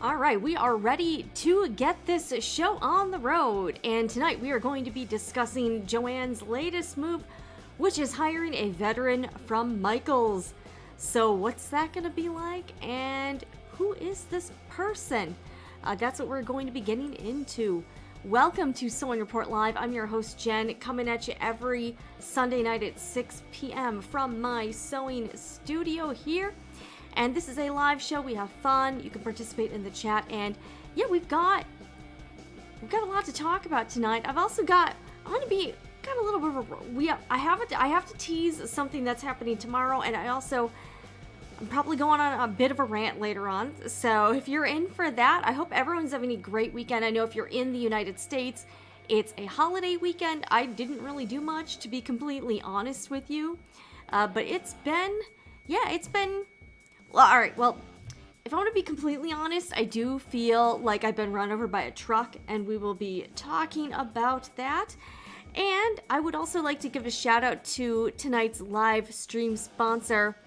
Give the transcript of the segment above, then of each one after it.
All right, we are ready to get this show on the road. And tonight we are going to be discussing Joann's latest move, which is hiring a veteran from Michaels. So what's that going to be like? And who is this person? That's what we're going to be getting into. Welcome to Sewing Report Live. I'm your host, Jen, coming at you every Sunday night at 6 p.m. from my sewing studio here. And this is a live show. We have fun. You can participate in the chat. And yeah, we've got a lot to talk about tonight. I've also got a little bit of I have to tease something that's happening tomorrow, and I'm probably going on a bit of a rant later on. So if you're in for that, I hope everyone's having a great weekend. I know if you're in the United States, it's a holiday weekend. I didn't really do much, to be completely honest with you. But it's been. Well, alright, well, if I want to be completely honest, I do feel like I've been run over by a truck, and we will be talking about that. And I would also like to give a shout out to tonight's live stream sponsor.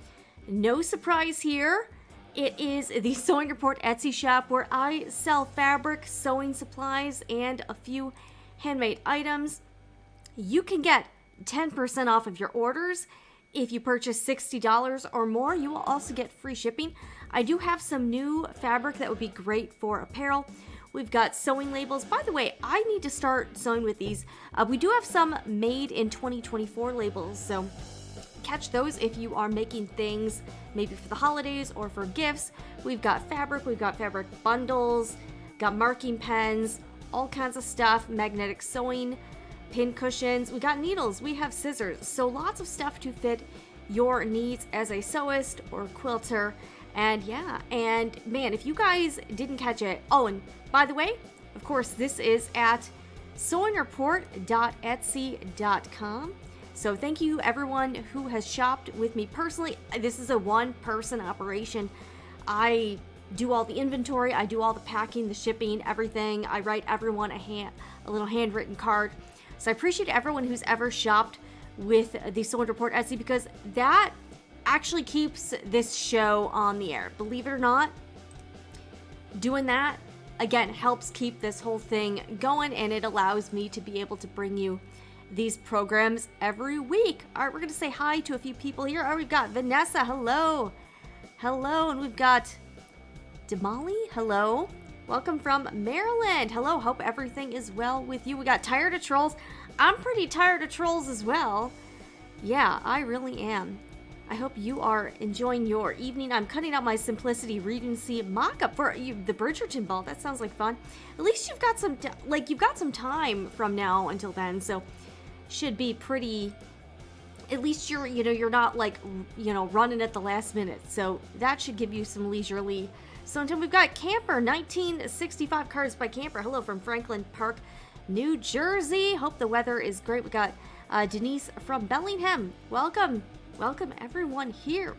No surprise here, it is the Sewing Report Etsy shop, where I sell fabric, sewing supplies, and a few handmade items. You can get 10% off of your orders. If you purchase $60 or more, you will also get free shipping. I do have some new fabric that would be great for apparel. We've got sewing labels. By the way, I need to start sewing with these. We do have some made in 2024 labels, so catch those if you are making things maybe for the holidays or for gifts. We've got fabric bundles, got marking pens, all kinds of stuff, magnetic sewing, pin cushions, we got needles, we have scissors, so lots of stuff to fit your needs as a sewist or quilter. And yeah, and man, if you guys didn't catch it, oh, and by the way, of course, this is at sewingreport.etsy.com. So thank you everyone who has shopped with me personally. This is a one-person operation. I do all the inventory, I do all the packing, the shipping, everything. I write everyone a little handwritten card. So I appreciate everyone who's ever shopped with the Sewing Report Etsy, because that actually keeps this show on the air. Believe it or not, doing that, again, helps keep this whole thing going, and it allows me to be able to bring you these programs every week. All right, we're going to say hi to a few people here. All right, we've got Vanessa, hello. Hello, and we've got Damali, hello. Welcome from Maryland. Hello, hope everything is well with you. We got Tired of Trolls. I'm pretty tired of trolls as well. Yeah, I really am. I hope you are enjoying your evening. I'm cutting out my Simplicity Regency mock-up for the Bridgerton ball. That sounds like fun. At least you've got some time from now until then, so should be pretty. At least you're not running at the last minute. So that should give you some leisurely. So until we've got Camper, 1965 cards by Camper. Hello from Franklin Park, New Jersey. Hope the weather is great. We got Denise from Bellingham. Welcome everyone here.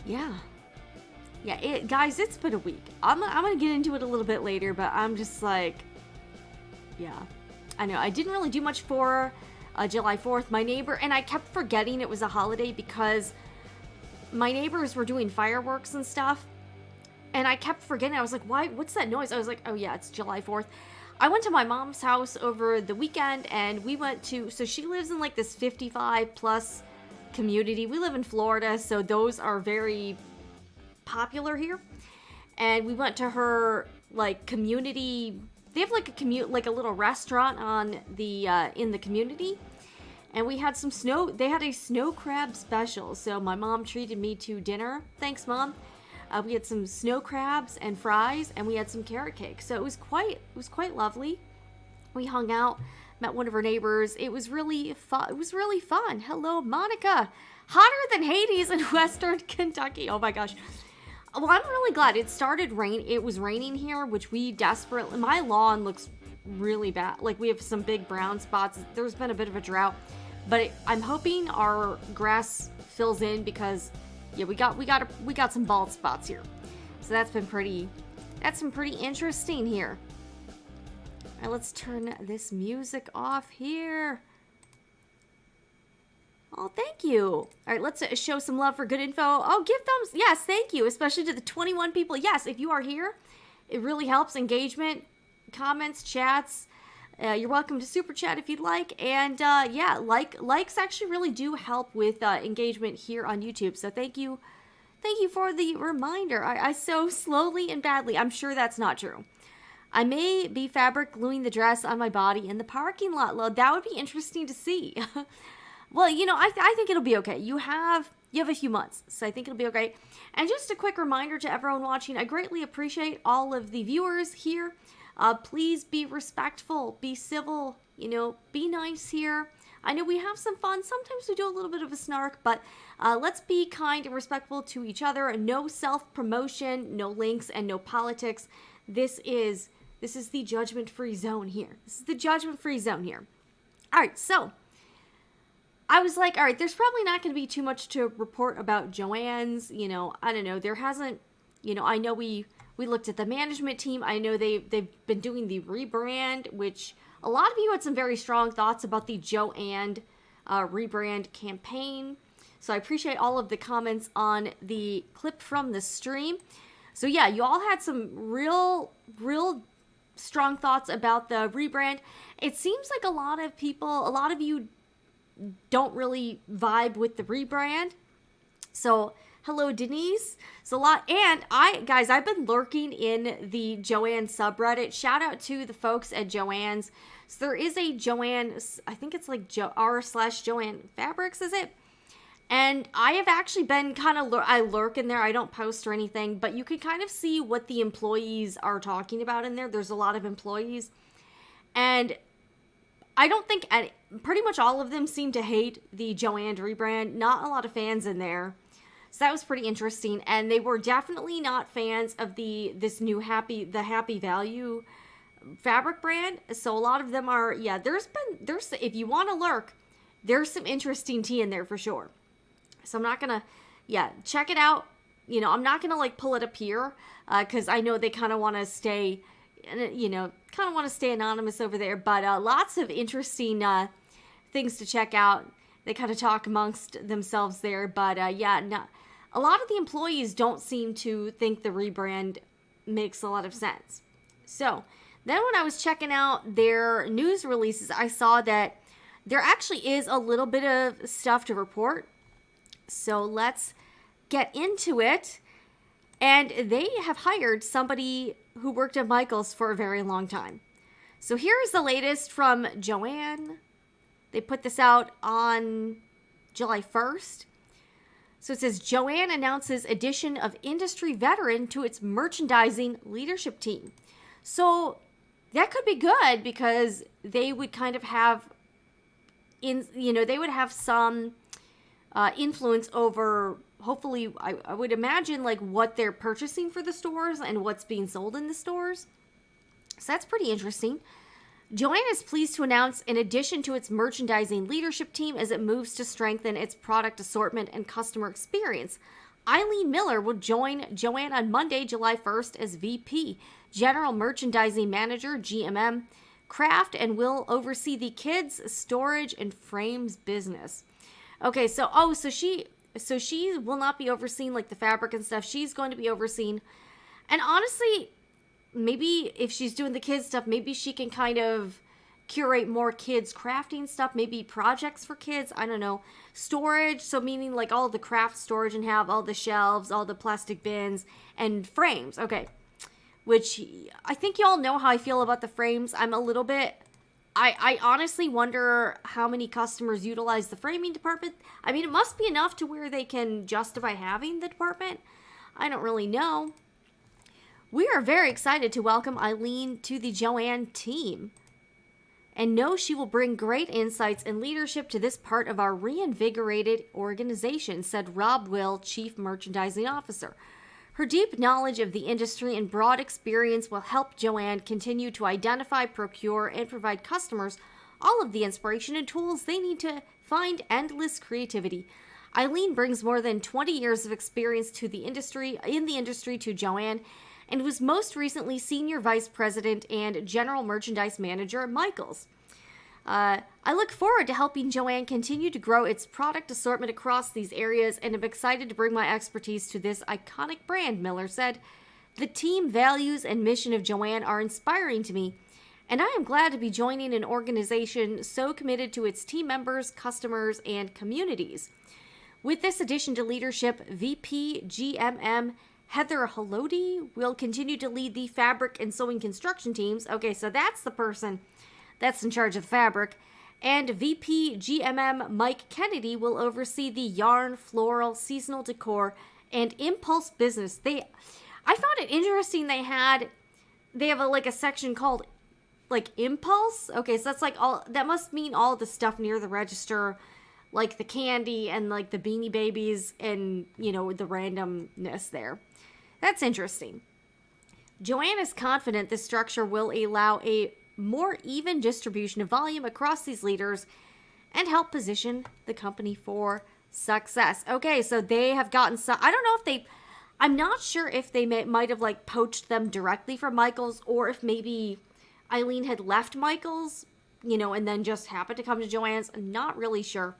Yeah, guys, it's been a week. I'm gonna get into it a little bit later, but I'm just like, yeah, I know I didn't really do much for July 4th. My neighbor and I kept forgetting it was a holiday because my neighbors were doing fireworks and stuff. And I kept forgetting. I was like, why? What's that noise? I was like, oh yeah, it's July 4th. I went to my mom's house over the weekend, and we went to, so she lives in like this 55 plus community. We live in Florida, so those are very popular here. And we went to her like community. They have like a little restaurant on the in the community. And we had they had a snow crab special. So my mom treated me to dinner. Thanks, Mom. We had some snow crabs and fries, and we had some carrot cake. So it was quite lovely. We hung out, met one of her neighbors. It was really fun. Hello, Monica. Hotter than Hades in Western Kentucky. Oh my gosh. Well, I'm really glad it started rain. It was raining here, which we desperately. My lawn looks really bad. Like we have some big brown spots. There's been a bit of a drought, but I'm hoping our grass fills in because. Yeah, we got some bald spots here. So that's been pretty interesting here. All right, let's turn this music off here. Oh, thank you. All right, let's show some love for good info. Oh, give thumbs. Yes, thank you, especially to the 21 people. Yes, if you are here, it really helps engagement, comments, chats. You're welcome to super chat if you'd like. And yeah, likes actually really do help with engagement here on YouTube. So thank you. Thank you for the reminder. I sew slowly and badly. I'm sure that's not true. I may be fabric gluing the dress on my body in the parking lot. That would be interesting to see. Well, you know, I think it'll be okay. You have a few months, so I think it'll be okay. And just a quick reminder to everyone watching, I greatly appreciate all of the viewers here. Please be respectful, be civil, you know, be nice here. I know we have some fun. Sometimes we do a little bit of a snark, but let's be kind and respectful to each other. No self-promotion, no links, and no politics. This is the judgment-free zone here. This is the judgment-free zone here. All right, so I was like, all right, there's probably not going to be too much to report about Joann's. You know, I don't know. There hasn't, you know, I know we looked at the management team. I know they've been doing the rebrand, which a lot of you had some very strong thoughts about the Joann rebrand campaign. So I appreciate all of the comments on the clip from the stream. So yeah, you all had some real strong thoughts about the rebrand. It seems like a lot of you don't really vibe with the rebrand. So hello, Denise. So I've been lurking in the Joann subreddit. Shout out to the folks at Joann's. So there is a Joann, I think it's like r/Joann Fabrics, is it? And I have actually been I lurk in there. I don't post or anything, but you can kind of see what the employees are talking about in there. There's a lot of employees. And I don't think pretty much all of them seem to hate the Joann rebrand. Not a lot of fans in there. So that was pretty interesting. And they were definitely not fans of this new Happy Value fabric brand. So a lot of them are, yeah, there's if you want to lurk, there's some interesting tea in there for sure. So I'm not gonna, check it out. You know, I'm not gonna like pull it up here because I know they kind of want to stay, anonymous over there. But lots of interesting things to check out. They kind of talk amongst themselves there. But a lot of the employees don't seem to think the rebrand makes a lot of sense. So then when I was checking out their news releases, I saw that there actually is a little bit of stuff to report. So let's get into it. And they have hired somebody who worked at Michael's for a very long time. So here's the latest from Joann. They put this out on July 1st. So it says, Joann announces addition of industry veteran to its merchandising leadership team. So that could be good because they would kind of have, they would have some influence over, hopefully, I would imagine, like what they're purchasing for the stores and what's being sold in the stores. So that's pretty interesting. Joann is pleased to announce an addition to its merchandising leadership team as it moves to strengthen its product assortment and customer experience. Eileen Miller will join Joann on Monday, July 1st as VP, General Merchandising Manager, GMM, Craft, and will oversee the kids, storage, and frames business. Okay, so she will not be overseeing like the fabric and stuff. She's going to be overseeing, and honestly, maybe if she's doing the kids stuff, maybe she can kind of curate more kids crafting stuff, maybe projects for kids. I don't know. Storage, so meaning like all the craft storage and have all the shelves, all the plastic bins, and frames. Okay, which I think y'all know how I feel about the frames. I'm a little bit, I honestly wonder how many customers utilize the framing department. I mean, it must be enough to where they can justify having the department. I don't really know. We are very excited to welcome Eileen to the Joann team and know she will bring great insights and leadership to this part of our reinvigorated organization, said Rob Will, Chief Merchandising Officer. Her deep knowledge of the industry and broad experience will help Joann continue to identify, procure, and provide customers all of the inspiration and tools they need to find endless creativity. Eileen brings more than 20 years of experience in the industry to Joann, and was most recently Senior Vice President and General Merchandise Manager at Michael's. I look forward to helping Joann continue to grow its product assortment across these areas, and am excited to bring my expertise to this iconic brand, Miller said. The team values and mission of Joann are inspiring to me, and I am glad to be joining an organization so committed to its team members, customers, and communities. With this addition to leadership, VP GMM Heather Halodi will continue to lead the fabric and sewing construction teams. Okay, so that's the person that's in charge of the fabric. And VP GMM Mike Kennedy will oversee the yarn, floral, seasonal decor, and impulse business. I found it interesting they have a section called like impulse. Okay, so that's like that must mean all the stuff near the register, like the candy and like the Beanie Babies and, the randomness there. That's interesting. Joann is confident this structure will allow a more even distribution of volume across these leaders and help position the company for success. Okay, so they have gotten some, I don't know if I'm not sure if they might have like poached them directly from Michaels, or if maybe Eileen had left Michaels, and then just happened to come to Joann's. I'm not really sure.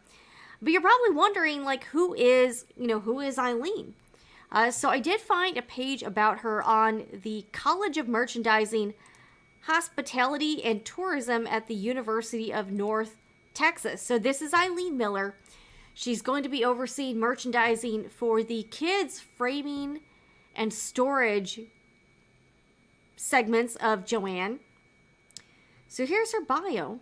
But you're probably wondering, like, who is Eileen? So I did find a page about her on the College of Merchandising, Hospitality, and Tourism at the University of North Texas. So this is Eileen Miller. She's going to be overseeing merchandising for the kids' framing and storage segments of Joann. So here's her bio.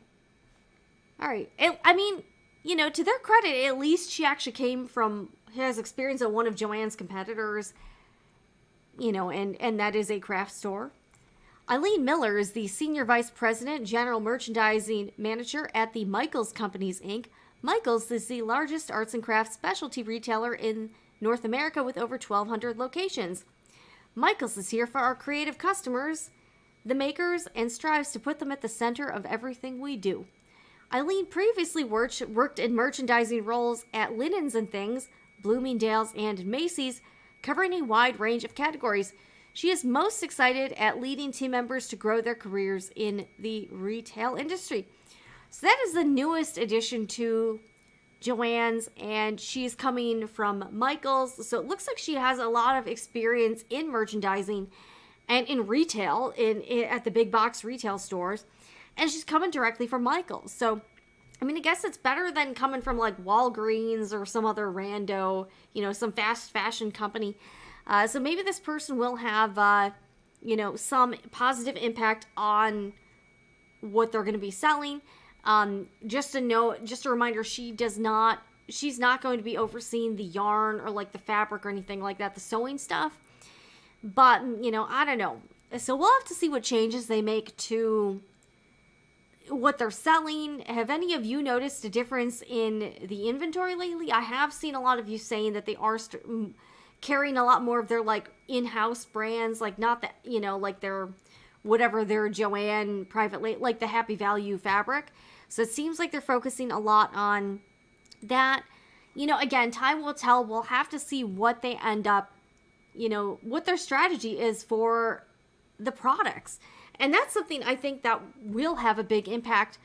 All right. To their credit, at least she actually has experience at one of Joann's competitors, and that is a craft store. Eileen Miller is the Senior Vice President, General Merchandising Manager at the Michaels Companies, Inc. Michaels is the largest arts and crafts specialty retailer in North America with over 1,200 locations. Michaels is here for our creative customers, the makers, and strives to put them at the center of everything we do. Eileen previously worked in merchandising roles at Linens and Things, Bloomingdale's, and Macy's, covering a wide range of categories. She is most excited at leading team members to grow their careers in the retail industry. So that is the newest addition to Joann's, and she's coming from Michaels. So it looks like she has a lot of experience in merchandising and in retail, at the big box retail stores. And she's coming directly from Michaels. So, I guess it's better than coming from like Walgreens or some other rando, some fast fashion company. So maybe this person will have, some positive impact on what they're going to be selling. Just a reminder, she's not going to be overseeing the yarn or like the fabric or anything like that, the sewing stuff. But, I don't know. So we'll have to see what changes they make to what they're selling. Have any of you noticed a difference in the inventory lately? I have seen a lot of you saying that they are carrying a lot more of their like in-house brands, like not that, like their Joann private label, like the Happy Value fabric. So it seems like they're focusing a lot on that. Again, time will tell. We'll have to see what they end up, what their strategy is for the products. And that's something I think that will have a big impact,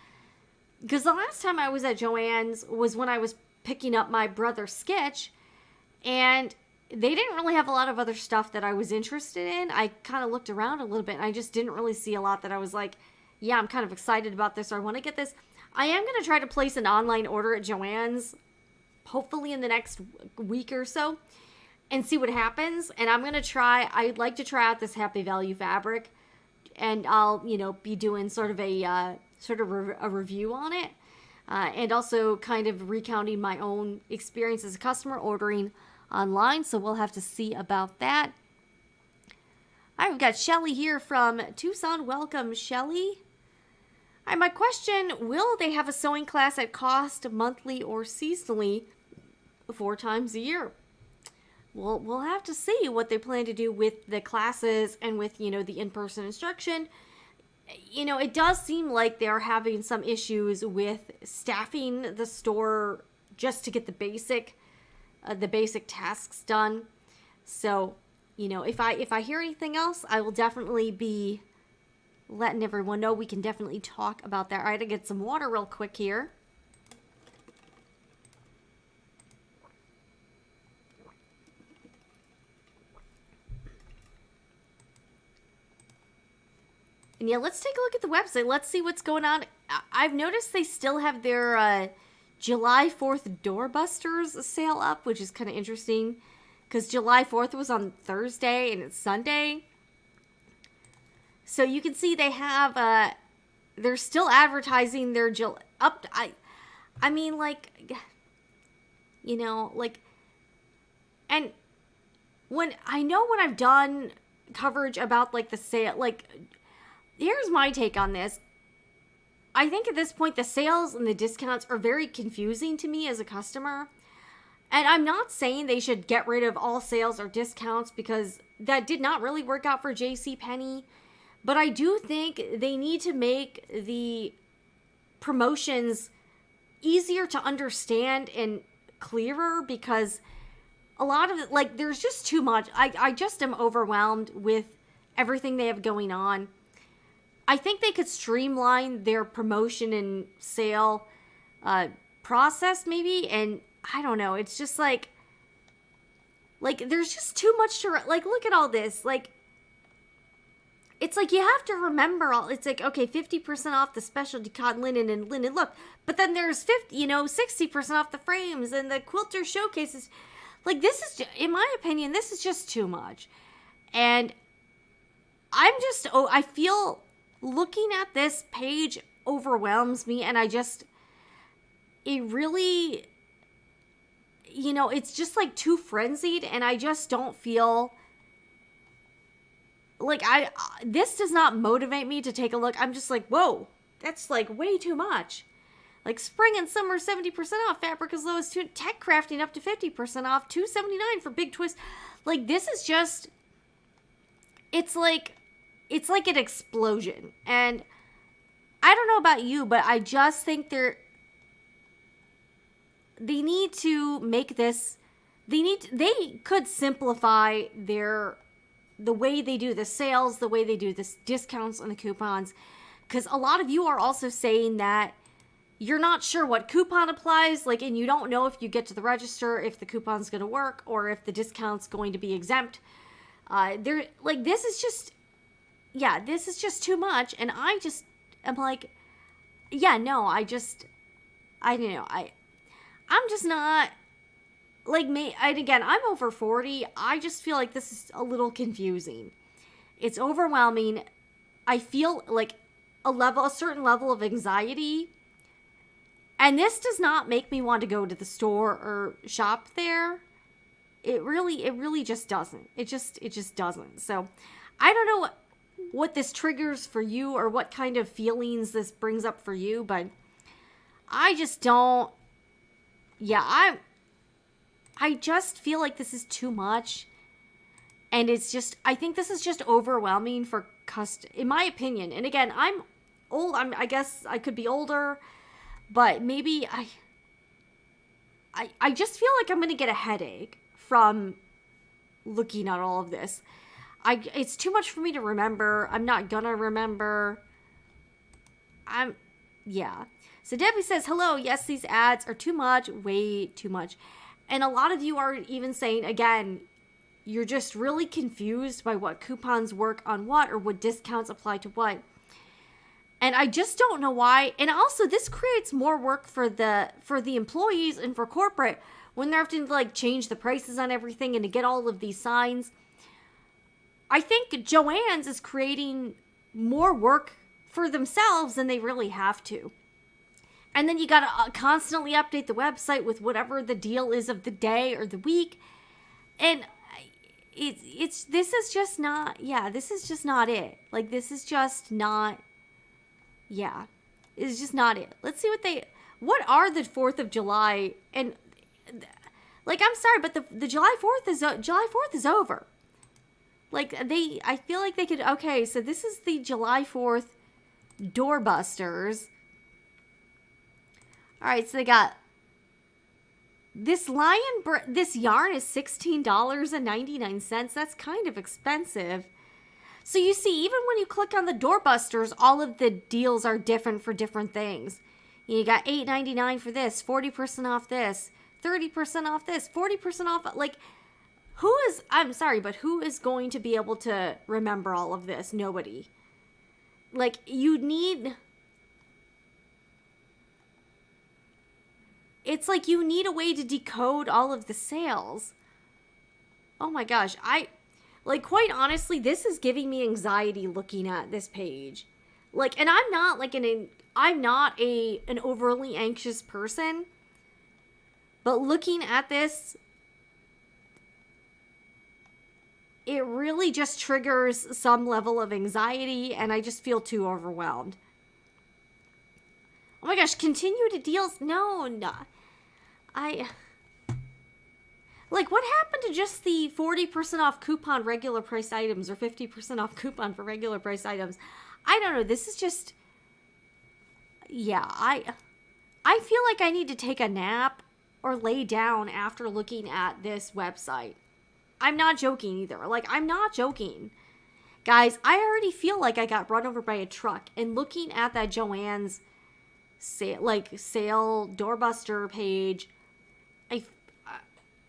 because the last time I was at Joann's was when I was picking up my brother's sketch, and they didn't really have a lot of other stuff that I was interested in. I kind of looked around a little bit, and I just didn't really see a lot that I was like, yeah, I'm kind of excited about this, or I want to get this. I am going to try to place an online order at Joann's, hopefully in the next week or so, and see what happens. And I'd like to try out this Happy Value fabric. And I'll, be doing sort of a review on it, and also kind of recounting my own experience as a customer ordering online. So we'll have to see about that. All right, we've got Shelly here from Tucson. Welcome, Shelly. All right, my question, will they have a sewing class at cost monthly or seasonally 4 times a year? We'll have to see what they plan to do with the classes and with, the in-person instruction. It does seem like they're having some issues with staffing the store just to get the basic tasks done. So, if I hear anything else, I will definitely be, letting everyone know we can definitely talk about that. All right, I get some water real quick here. And yeah, let's take a look at the website. Let's see what's going on. I've noticed they still have their July 4th Doorbusters sale up, which is kind of interesting because July 4th was on Thursday and it's Sunday. So you can see they have, they're still advertising their I mean, like, you know, like, and when I've done coverage about like the sale, like, here's my take on this. I think at this point, the sales and the discounts are very confusing to me as a customer. And I'm not saying they should get rid of all sales or discounts because that did not really work out for JCPenney. But I do think they need to make the promotions easier to understand and clearer because a lot of it, like, there's just too much. I just am overwhelmed with everything they have going on. I think they could streamline their promotion and sale process maybe, and I don't know, it's just like there's just too much to, like, look at all this, like, it's like you have to remember all, it's like, okay, 50% off the specialty cotton linen and linen look, but then there's 60% off the frames and the quilter showcases. Like, this is, in my opinion, this is just too much. And I feel looking at this page overwhelms me, and it really, it's just like too frenzied, and I just don't feel like this does not motivate me to take a look. I'm just like, whoa, that's like way too much. Like spring and summer 70% off, fabric as low as tech crafting up to 50% off, $279 for big twist. Like, this is just, it's like an explosion. And I don't know about you, but I just think they need to make this, they could simplify the way they do the sales, the way they do the discounts and the coupons. Because a lot of you are also saying that you're not sure what coupon applies, like, and you don't know if you get to the register, if the coupon's going to work, or if the discount's going to be exempt. This is just too much, and I just am like, yeah, no, I'm just not, like, and again, I'm over 40, I just feel like this is a little confusing. It's overwhelming. I feel like a certain level of anxiety. And this does not make me want to go to the store or shop there. It really just doesn't. It just doesn't. So I don't know what this triggers for you or what kind of feelings this brings up for you, but I just don't. Yeah, I just feel like this is too much. And I think this is just overwhelming for in my opinion. And again, I'm old. I guess I could be older. But maybe I just feel like I'm going to get a headache from looking at all of this. It's too much for me to remember. I'm not going to remember. Yeah. So Debbie says, hello, yes, these ads are too much, way too much. And a lot of you are even saying, again, you're just really confused by what coupons work on what or what discounts apply to what. And I just don't know why. And also, this creates more work for the employees and for corporate when they're having to, like, change the prices on everything and to get all of these signs. I think Joann's is creating more work for themselves than they really have to. And then you got to constantly update the website with whatever the deal is of the day or the week. And this is just not it. Like, this is just not. Yeah, it's just not it. Let's see what are the 4th of July, and, like, I'm sorry, but the July 4th is over. Like, I feel like they could, okay, so this is the July 4th Doorbusters. All right, so they got this this yarn is $16.99. That's kind of expensive. So you see, even when you click on the doorbusters, all of the deals are different for different things. You got $8.99 for this, 40% off this, 30% off this, 40% off. Like, I'm sorry, but who is going to be able to remember all of this? Nobody. Like, it's like you need a way to decode all of the sales. Oh my gosh, like, quite honestly, this is giving me anxiety looking at this page. Like, and I'm not like I'm not an overly anxious person, but looking at this, it really just triggers some level of anxiety, and I just feel too overwhelmed. Oh my gosh, continue to deals? No. Like, what happened to just the 40% off coupon regular price items or 50% off coupon for regular price items? I don't know. This is just... Yeah, I feel like I need to take a nap or lay down after looking at this website. I'm not joking either. Like, I'm not joking. Guys, I already feel like I got run over by a truck. And looking at that Joann's sale doorbuster page,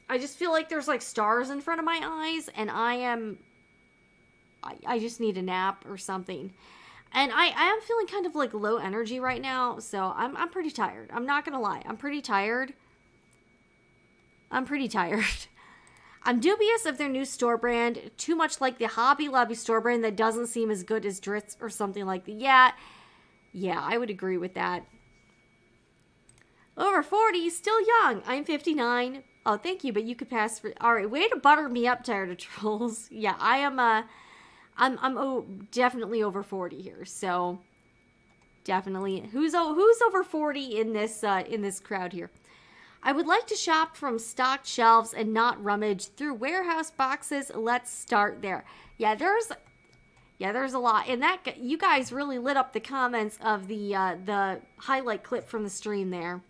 I just feel like there's like stars in front of my eyes, and I just need a nap or something. And I am feeling kind of like low energy right now, so I'm pretty tired. I'm not gonna lie. I'm pretty tired. I'm dubious of their new store brand, too much like the Hobby Lobby store brand that doesn't seem as good as Dritz or something like that. Yeah, I would agree with that. Over 40, still young. I'm 59. Oh, thank you, but you could pass for... All right, way to butter me up, Tired of Trolls. Yeah, I am, I'm definitely over 40 here, so definitely. Who's over 40 in this crowd here? I would like to shop from stocked shelves and not rummage through warehouse boxes. Let's start there. Yeah, there's a lot. And that, you guys really lit up the comments of the highlight clip from the stream there.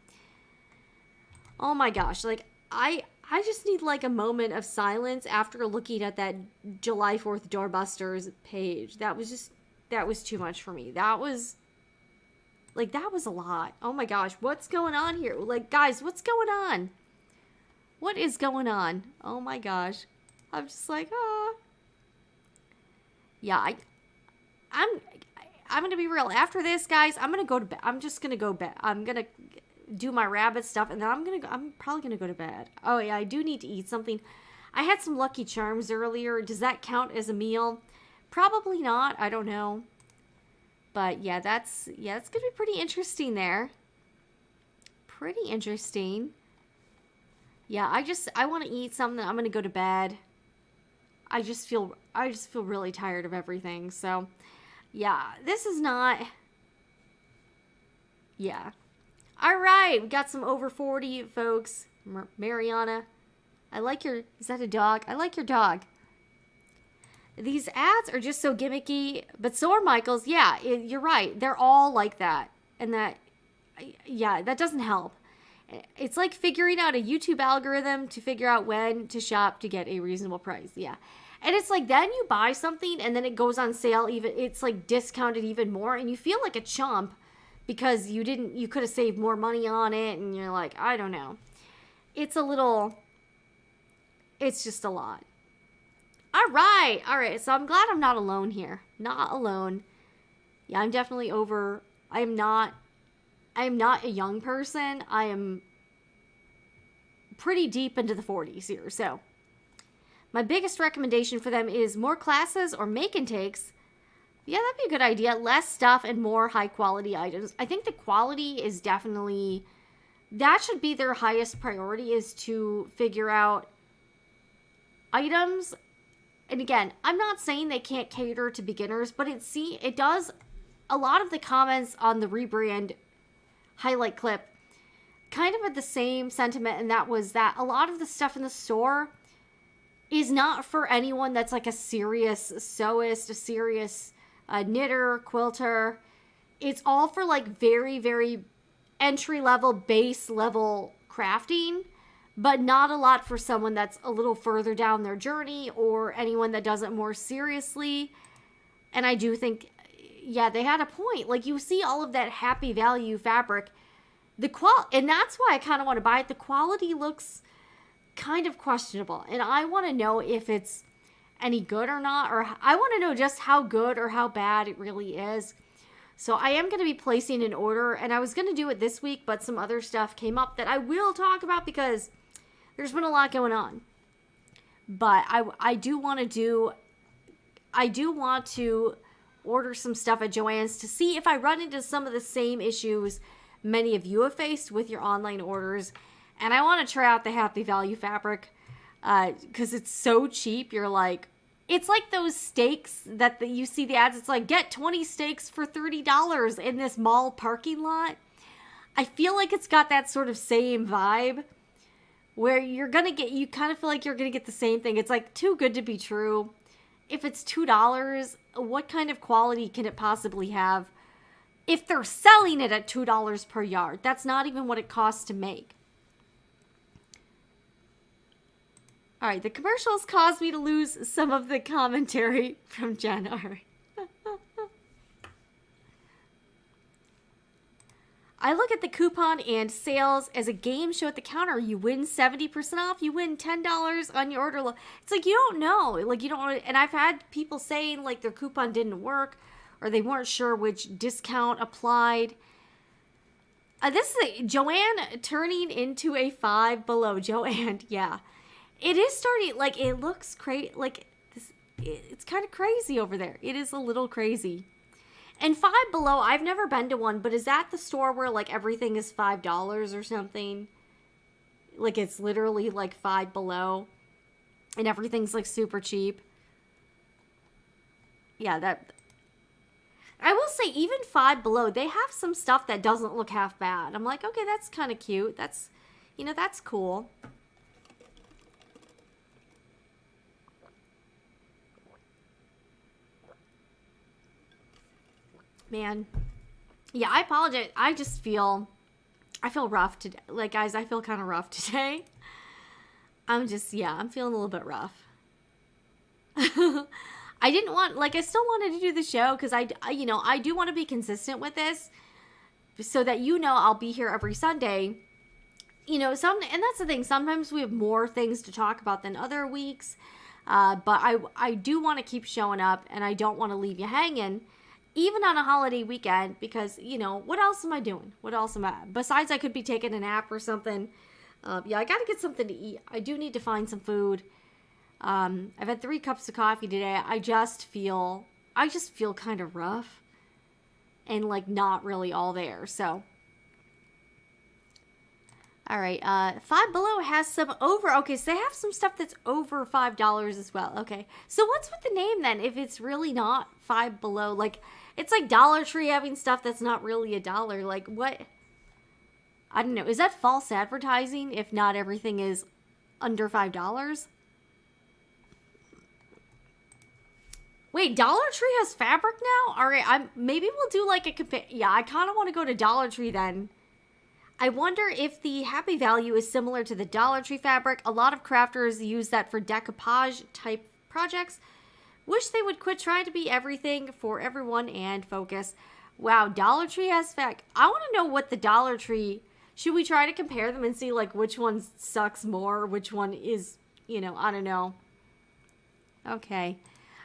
Oh my gosh, like, I just need like a moment of silence after looking at that July 4th doorbusters page. That was too much for me. That was a lot. Oh my gosh, what's going on here? Like, guys, what's going on? What is going on? Oh my gosh. I'm just like, Yeah, I'm gonna be real. After this, guys, I'm gonna go to bed. I'm just gonna go bed. I'm gonna do my rabbit stuff, and then I'm probably gonna go to bed. Oh yeah, I do need to eat something. I had some Lucky Charms earlier. Does that count as a meal? Probably not. I don't know. But yeah, it's gonna be pretty interesting there. Pretty interesting. Yeah, I want to eat something. I'm gonna go to bed. I just feel really tired of everything. So yeah, this is not. Yeah. All right, we got some over 40 folks. Mariana, is that a dog? I like your dog. These ads are just so gimmicky, but so are Michael's. Yeah, you're right. They're all like that. And that doesn't help. It's like figuring out a YouTube algorithm to figure out when to shop to get a reasonable price. Yeah. And it's like, then you buy something and then it goes on sale. It's like discounted even more, and you feel like a chump because you could have saved more money on it, and you're like, I don't know. It's just a lot. All right. So I'm glad I'm not alone here. Not alone. Yeah, I'm definitely over. I am not a young person. I am pretty deep into the 40s here. So my biggest recommendation for them is more classes or make and takes. Yeah, that'd be a good idea. Less stuff and more high quality items. I think the quality is definitely, that should be their highest priority, is to figure out items. And again, I'm not saying they can't cater to beginners, but it does. A lot of the comments on the rebrand highlight clip kind of had the same sentiment, and that was that a lot of the stuff in the store is not for anyone that's like a serious sewist, a serious knitter, quilter. It's all for like very, very entry level, base level crafting, but not a lot for someone that's a little further down their journey or anyone that does it more seriously. And I do think, yeah, they had a point. Like, you see all of that Happy Value fabric, and that's why I kind of want to buy it. The quality looks kind of questionable, and I want to know if it's any good or not, or I want to know just how good or how bad it really is. So I am going to be placing an order, and I was going to do it this week, but some other stuff came up that I will talk about because there's been a lot going on. But I do want to order some stuff at Joann's to see if I run into some of the same issues many of you have faced with your online orders. And I want to try out the Happy Value fabric because it's so cheap. You're like, it's like those steaks that you see the ads. It's like, get 20 steaks for $30 in this mall parking lot. I feel like it's got that sort of same vibe where you kind of feel like you're going to get the same thing. It's like too good to be true. If it's $2, what kind of quality can it possibly have? If they're selling it at $2 per yard, that's not even what it costs to make. All right, the commercials caused me to lose some of the commentary from Jen. All right. I look at the coupon and sales as a game show at the counter. You win 70% off. You win $10 on your order. It's like, you don't know. Like, you don't. And I've had people saying, like, their coupon didn't work or they weren't sure which discount applied. This is Joann turning into a Five Below. Joann, yeah. It is starting, like, it looks crazy. Like, it's kind of crazy over there. It is a little crazy. And Five Below, I've never been to one, but is that the store where, like, everything is $5 or something? Like, it's literally, like, Five Below. And everything's, like, super cheap. Yeah, that... I will say, even Five Below, they have some stuff that doesn't look half bad. I'm like, okay, that's kind of cute. That's, that's cool. Man, yeah, I apologize. I feel rough today. Like, guys, I feel kind of rough today. I'm feeling a little bit rough. I still wanted to do the show because I do want to be consistent with this so that, I'll be here every Sunday. And that's the thing. Sometimes we have more things to talk about than other weeks. But I do want to keep showing up, and I don't want to leave you hanging. Even on a holiday weekend, because, what else am I doing? Besides, I could be taking a nap or something. I got to get something to eat. I do need to find some food. I've had 3 cups of coffee today. I just feel kind of rough and, like, not really all there. So, all right. Five Below has some okay, so they have some stuff that's over $5 as well. Okay. So what's with the name then if it's really not Five Below? Like, it's like Dollar Tree having stuff that's not really $1. Like, what? I don't know. Is that false advertising if not everything is under $5? Wait, Dollar Tree has fabric now? All right, maybe we'll do like a compare. Yeah, I kind of want to go to Dollar Tree then. I wonder if the Happy Value is similar to the Dollar Tree fabric. A lot of crafters use that for decoupage type projects. Wish they would quit trying to be everything for everyone and focus. Wow, Dollar Tree has fabric. I want to know what the Dollar Tree... Should we try to compare them and see, like, which one sucks more? Which one is, I don't know. Okay.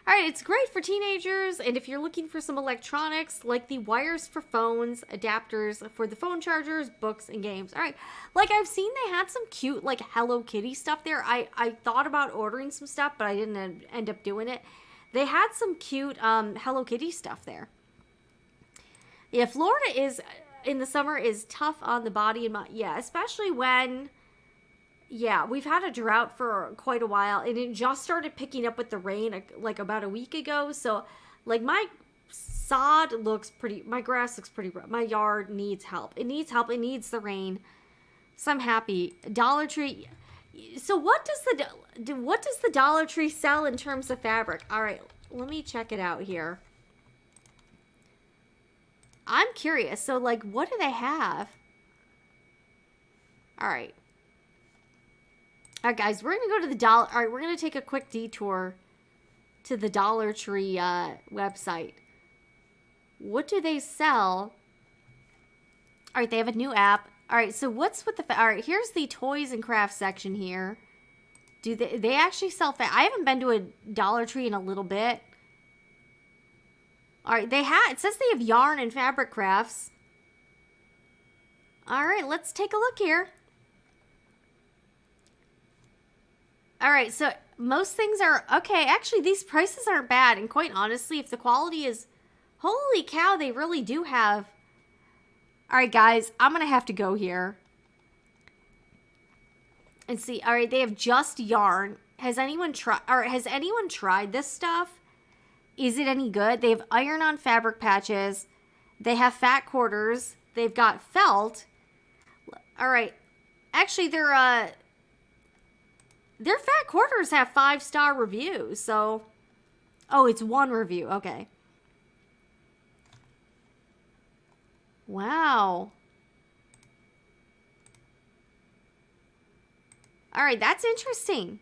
All right, it's great for teenagers, and if you're looking for some electronics, like the wires for phones, adapters for the phone chargers, books, and games. All right, like, I've seen they had some cute, like, Hello Kitty stuff there. I thought about ordering some stuff, but I didn't end up doing it. They had some cute Hello Kitty stuff there. Yeah, Florida in the summer is tough on the body and mind. Yeah, especially when... Yeah, we've had a drought for quite a while, and it just started picking up with the rain, like, about a week ago. So, like, my grass looks pretty rough. My yard needs help. It needs help. It needs the rain. So I'm happy. Dollar Tree. So what does the Dollar Tree sell in terms of fabric? All right, let me check it out here. I'm curious. So, like, what do they have? All right. All right, guys, we're going to go to the Dollar... All right, we're going to take a quick detour to the Dollar Tree website. What do they sell? All right, they have a new app. All right, so what's with the... All right, here's the toys and crafts section here. Do they actually sell... I haven't been to a Dollar Tree in a little bit. All right, it says they have yarn and fabric crafts. All right, let's take a look here. All right, so most things are... Okay, actually, these prices aren't bad. And quite honestly, if the quality is... Holy cow, they really do have... All right, guys, I'm going to have to go here. And see, all right, they have just yarn. Has anyone tried this stuff? Is it any good? They have iron-on fabric patches. They have fat quarters. They've got felt. All right. Actually, their fat quarters have 5-star reviews, so... Oh, it's 1 review. Okay. Wow. All right, that's interesting.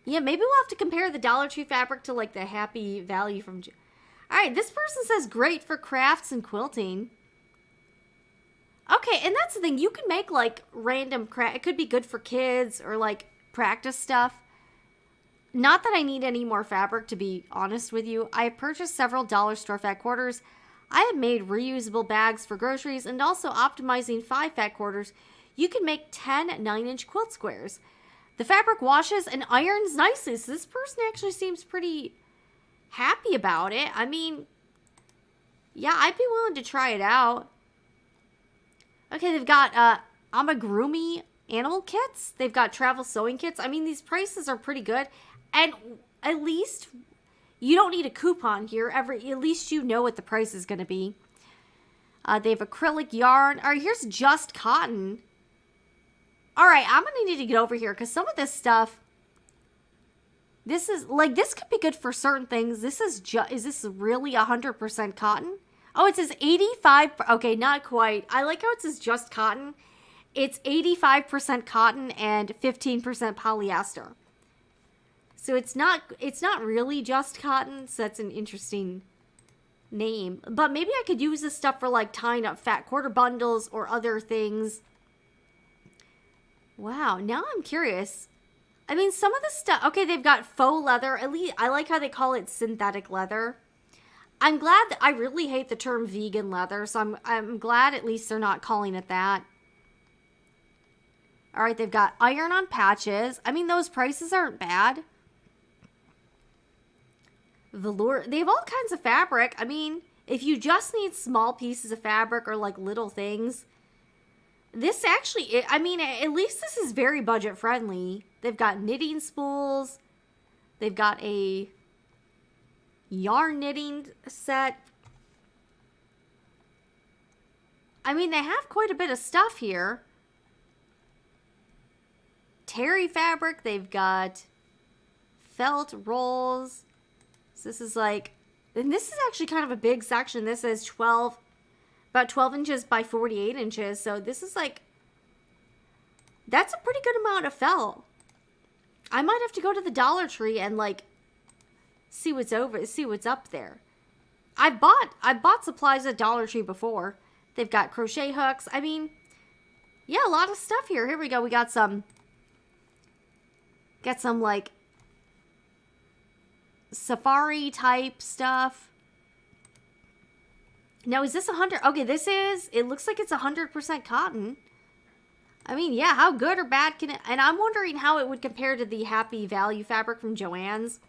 Yeah, maybe we'll have to compare the Dollar Tree fabric to, like, the Happy Value from... All right, this person says great for crafts and quilting. Okay, and that's the thing. You can make, like, random craft... It could be good for kids or, like, practice stuff. Not that I need any more fabric, to be honest with you. I have purchased several dollar store fat quarters. I have made reusable bags for groceries and also optimizing 5 fat quarters. You can make 10 9-inch quilt squares. The fabric washes and irons nicely. So this person actually seems pretty happy about it. I mean, yeah, I'd be willing to try it out. Okay, they've got amigurumi animal kits. They've got travel sewing kits. I mean, these prices are pretty good. And at least you don't need a coupon here. At least you know what the price is going to be. They have acrylic yarn. All right, here's just cotton. All right, I'm going to need to get over here because some of this stuff, this could be good for certain things. Is this really 100% cotton? Oh, it says 85. Okay, not quite. I like how it says just cotton. It's 85% cotton and 15% polyester. So it's not really just cotton. So that's an interesting name. But maybe I could use this stuff for like tying up fat quarter bundles or other things. Wow, now I'm curious. I mean, some of the stuff... Okay, they've got faux leather. At least I like how they call it synthetic leather. I'm glad that... I really hate the term vegan leather, so I'm glad at least they're not calling it that. All right, they've got iron-on patches. I mean, those prices aren't bad. Velour... They have all kinds of fabric. I mean, if you just need small pieces of fabric or, like, little things... This actually, I mean, at least this is very budget friendly. They've got knitting spools. They've got a yarn knitting set. I mean, they have quite a bit of stuff here. Terry fabric. They've got felt rolls. So this is like, and this is actually kind of a big section. This is about 12 inches by 48 inches. So this is like, that's a pretty good amount of felt. I might have to go to the Dollar Tree and like see what's up there. I bought supplies at Dollar Tree before. They've got crochet hooks. I mean, yeah, a lot of stuff here. Here we go. We got some like safari type stuff. Now, is this 100? Okay, it looks like it's 100% cotton. I mean, yeah, how good or bad can it... And I'm wondering how it would compare to the Happy Value fabric from Joann's.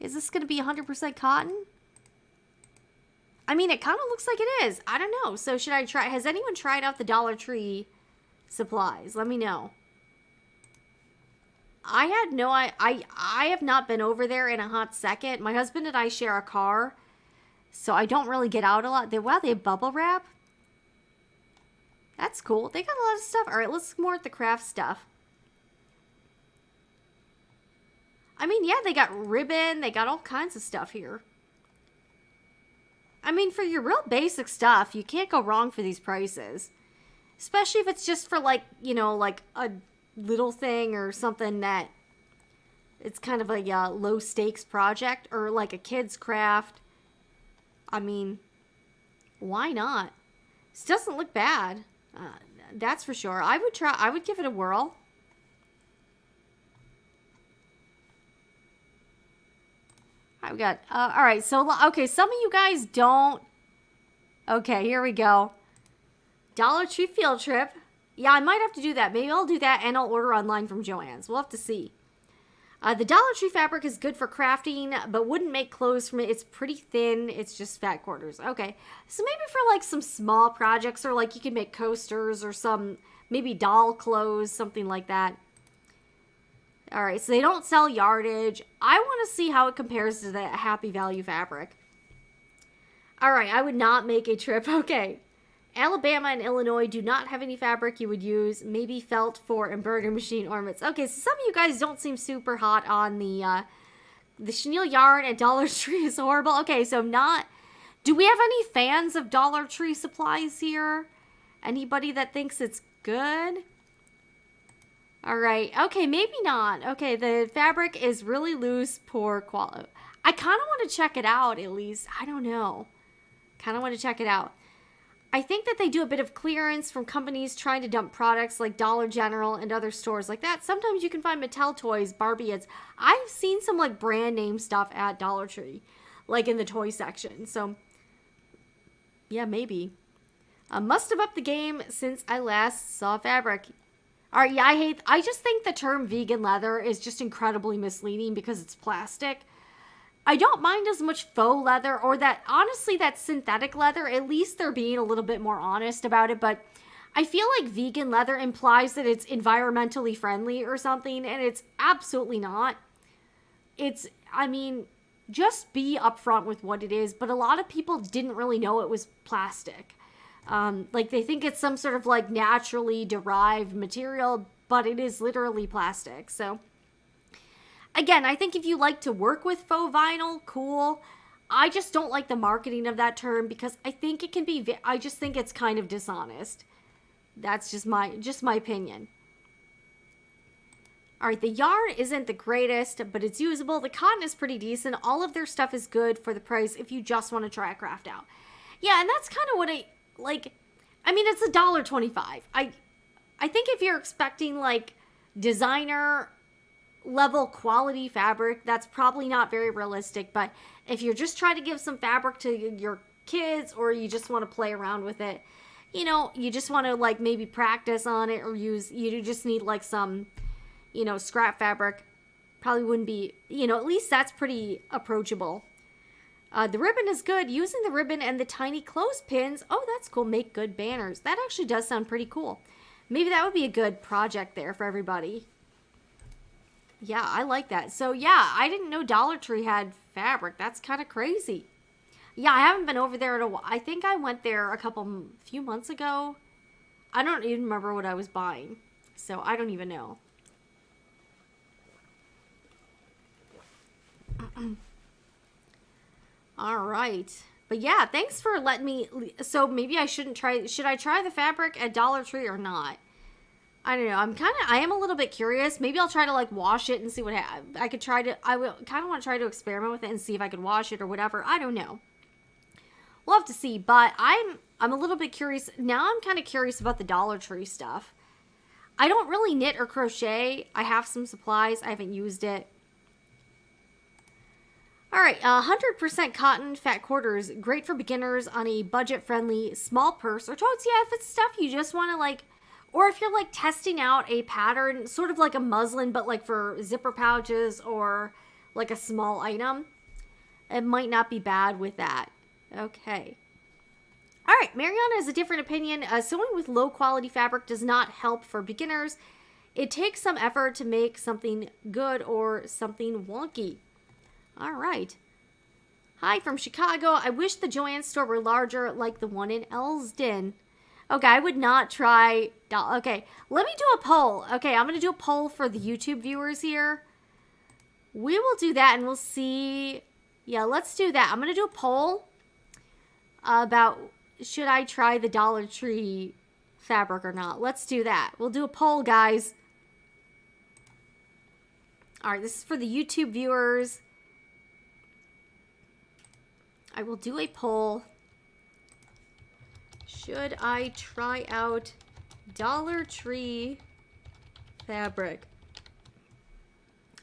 Is this going to be 100% cotton? I mean, it kind of looks like it is. I don't know. So should I try... Has anyone tried out the Dollar Tree supplies? Let me know. I had no... I have not been over there in a hot second. My husband and I share a car. So I don't really get out a lot. Wow, they have bubble wrap. That's cool. They got a lot of stuff. All right, let's look more at the craft stuff. I mean, yeah, they got ribbon. They got all kinds of stuff here. I mean, for your real basic stuff, you can't go wrong for these prices. Especially if it's just for like, you know, like a little thing or something that It's kind of a low stakes project or like a kid's craft. I mean, why not? This doesn't look bad. That's for sure. I would give it a whirl. All right, we got, all right, so, okay, some of you guys don't. Okay, here we go. Dollar Tree field trip. Yeah, I might have to do that. Maybe I'll do that and I'll order online from Joann's. We'll have to see. The Dollar Tree fabric is good for crafting, but wouldn't make clothes from it. It's pretty thin. It's just fat quarters. Okay. So maybe for like some small projects, or like you can make coasters or some maybe doll clothes, something like that. All right. So they don't sell yardage. I want to see how it compares to the Happy Value fabric. All right. I would not make a trip. Okay. Alabama and Illinois do not have any fabric you would use. Maybe felt for embroidery machine ornaments. Okay, so some of you guys don't seem super hot on the chenille yarn at Dollar Tree is horrible. Okay, so not... Do we have any fans of Dollar Tree supplies here? Anybody that thinks it's good? All right. Okay, maybe not. Okay, the fabric is really loose, poor quality. I kind of want to check it out, at least. I don't know. Kind of want to check it out. I think that they do a bit of clearance from companies trying to dump products like Dollar General and other stores like that. Sometimes you can find Mattel toys, Barbie heads. I've seen some like brand name stuff at Dollar Tree, like in the toy section. So, yeah, maybe. Must have upped the game since I last saw fabric. All right, yeah, I just think the term vegan leather is just incredibly misleading because it's plastic. I don't mind as much faux leather or that, honestly, that synthetic leather. At least they're being a little bit more honest about it. But I feel like vegan leather implies that it's environmentally friendly or something. And it's absolutely not. It's, I mean, just be upfront with what it is. But a lot of people didn't really know it was plastic. Like they think it's some sort of like naturally derived material. But it is literally plastic. So... Again, I think if you like to work with faux vinyl, cool. I just don't like the marketing of that term because I think it can be, I just think it's kind of dishonest. That's just my opinion. All right, the yarn isn't the greatest, but it's usable. The cotton is pretty decent. All of their stuff is good for the price if you just want to try a craft out. Yeah, and that's kind of what I, like, I mean, it's $1.25. I think if you're expecting, like, designer level quality fabric, that's probably not very realistic. But if you're just trying to give some fabric to your kids, or you just want to play around with it, you know, you just want to like maybe practice on it, or you just need like some, you know, scrap fabric, probably wouldn't be, you know, at least that's pretty approachable. The ribbon is good. Using the ribbon and the tiny clothespins, oh, that's cool. Make good banners. That actually does sound pretty cool. Maybe that would be a good project there for everybody. Yeah, I like that. So, yeah, I didn't know Dollar Tree had fabric. That's kind of crazy. Yeah, I haven't been over there in a while. I think I went there a few months ago. I don't even remember what I was buying. So, I don't even know. All right. But, yeah, thanks for letting me... So, maybe I shouldn't try... Should I try the fabric at Dollar Tree or not? I don't know. I am a little bit curious. Maybe I'll try to like wash it and see what I could try to. I will kind of want to try to experiment with it and see if I could wash it or whatever. I don't know. We'll have to see. But I'm a little bit curious now. I'm kind of curious about the Dollar Tree stuff. I don't really knit or crochet. I have some supplies. I haven't used it. All right, 100% cotton, fat quarters, great for beginners on a budget-friendly small purse or totes. Yeah, if it's stuff you just want to like. Or if you're like testing out a pattern, sort of like a muslin, but like for zipper pouches or like a small item, it might not be bad with that. Okay. All right, Mariana has a different opinion. Sewing with low quality fabric does not help for beginners. It takes some effort to make something good or something wonky. All right. Hi from Chicago. I wish the Joann store were larger like the one in Elsden. Okay, I would not try... Okay, let me do a poll. Okay, I'm going to do a poll for the YouTube viewers here. We will do that and we'll see... Yeah, let's do that. I'm going to do a poll about should I try the Dollar Tree fabric or not. Let's do that. We'll do a poll, guys. All right, this is for the YouTube viewers. I will do a poll. Should I try out Dollar Tree fabric?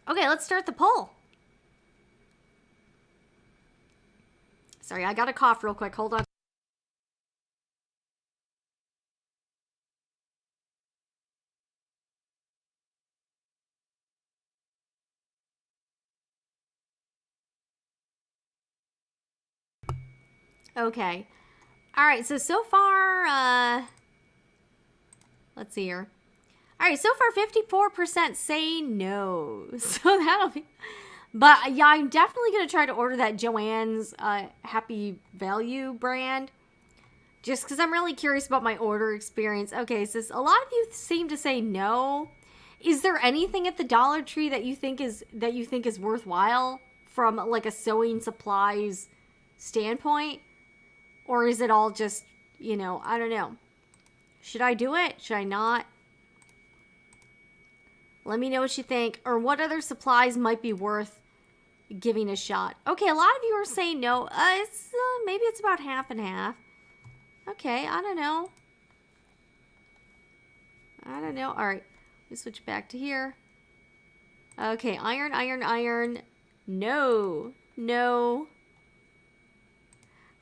Okay, let's start the poll. Sorry, I got a cough real quick. Hold on. Okay. All right, so far, let's see here. All right, so far 54% say no. So that'll be, but yeah, I'm definitely going to try to order that Joann's Happy Value brand. Just because I'm really curious about my order experience. Okay, so a lot of you seem to say no. Is there anything at the Dollar Tree that you think is worthwhile from like a sewing supplies standpoint? Or is it all just, you know, I don't know. Should I do it? Should I not? Let me know what you think. Or what other supplies might be worth giving a shot. Okay, a lot of you are saying no. Maybe it's about half and half. Okay, I don't know. All right, we switch back to here. Okay, iron. No.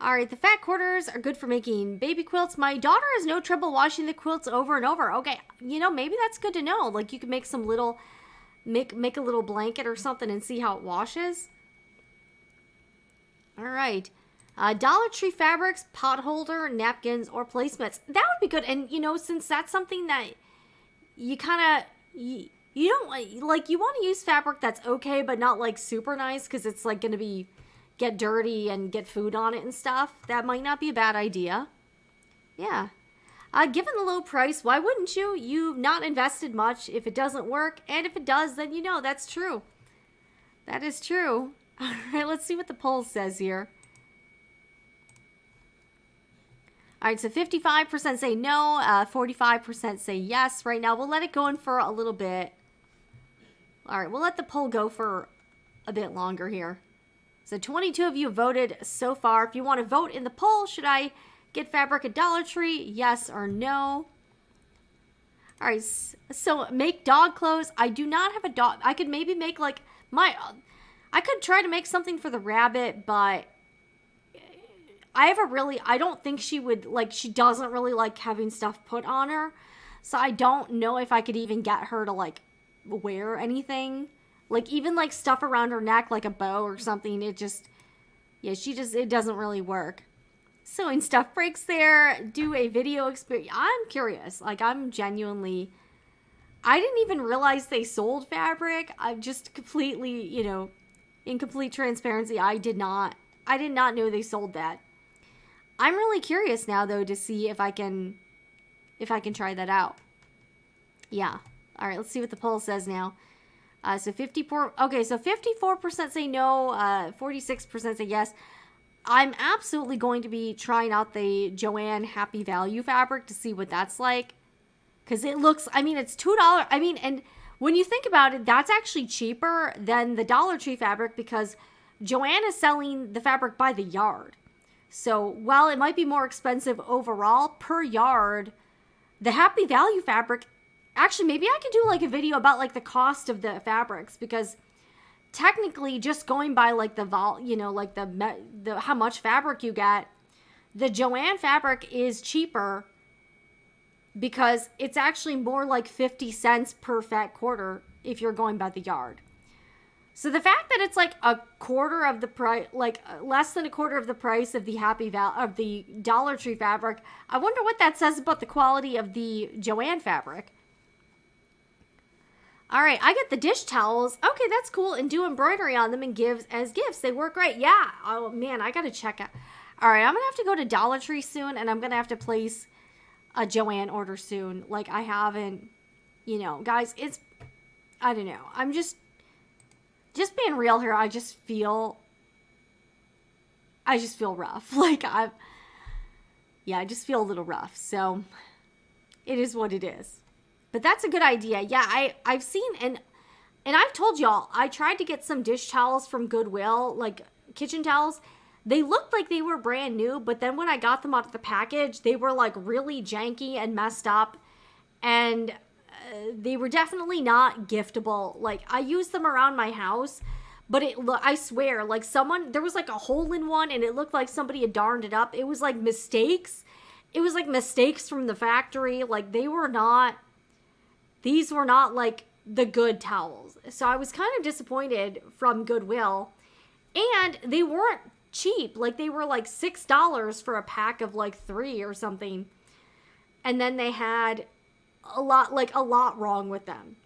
All right, the fat quarters are good for making baby quilts. My daughter has no trouble washing the quilts over and over. Okay, you know, maybe that's good to know. Like, you can make some little, make a little blanket or something and see how it washes. All right. Dollar Tree fabrics, pot holder, napkins, or placemats. That would be good. And, you know, since that's something that you kind of, you don't, like, you want to use fabric that's okay, but not, like, super nice because it's, like, going to get dirty and get food on it and stuff. That might not be a bad idea. Yeah. Given the low price, why wouldn't you? You've not invested much if it doesn't work. And if it does, then you know that's true. That is true. All right, let's see what the poll says here. All right, so 55% say no, 45% say yes. Right now, we'll let it go in for a little bit. All right, we'll let the poll go for a bit longer here. So 22 of you have voted so far. If you want to vote in the poll, should I get fabric at Dollar Tree? Yes or no? All right, so make dog clothes. I do not have a dog. I could maybe make like I could try to make something for the rabbit, but I don't think she would, like, she doesn't really like having stuff put on her. So I don't know if I could even get her to, like, wear anything. Like, even, like, stuff around her neck, like a bow or something, it just, yeah, it doesn't really work. Sewing stuff breaks there. Do a video experience. I'm curious. Like, I'm genuinely, I didn't even realize they sold fabric. I'm just completely, you know, in complete transparency, I did not know they sold that. I'm really curious now, though, to see if I can try that out. Yeah. All right, let's see what the poll says now. So 54% say no, 46% say yes. I'm absolutely going to be trying out the Joann Happy Value fabric to see what that's like. Because it looks, I mean, it's $2. I mean, and when you think about it, that's actually cheaper than the Dollar Tree fabric because Joann is selling the fabric by the yard. So while it might be more expensive overall per yard, the Happy Value fabric, actually, maybe I could do like a video about like the cost of the fabrics because technically just going by like the like the how much fabric you get, the Joann fabric is cheaper because it's actually more like 50 cents per fat quarter if you're going by the yard. So the fact that it's like a quarter of the price, like less than a quarter of the price of the of the Dollar Tree fabric, I wonder what that says about the quality of the Joann fabric. All right, I get the dish towels. Okay, that's cool. And do embroidery on them and give as gifts. They work great. Yeah. Oh, man, I got to check out. All right, I'm going to have to go to Dollar Tree soon, and I'm going to have to place a Joann order soon. Like, I haven't, you know, guys, I don't know. I'm just being real here. I just feel rough. Like, I just feel a little rough. So, it is what it is. But that's a good idea. Yeah, I've seen, and And I've told y'all, I tried to get some dish towels from Goodwill, like kitchen towels. They looked like they were brand new, but then when I got them out of the package, they were like really janky and messed up. And they were definitely not giftable. Like, I used them around my house, but I swear, like there was like a hole in one and it looked like somebody had darned it up. It was like mistakes. It was like mistakes from the factory. Like, these were not like the good towels. So I was kind of disappointed from Goodwill. And they weren't cheap. Like, they were like $6 for a pack of like 3 or something. And then they had a lot wrong with them.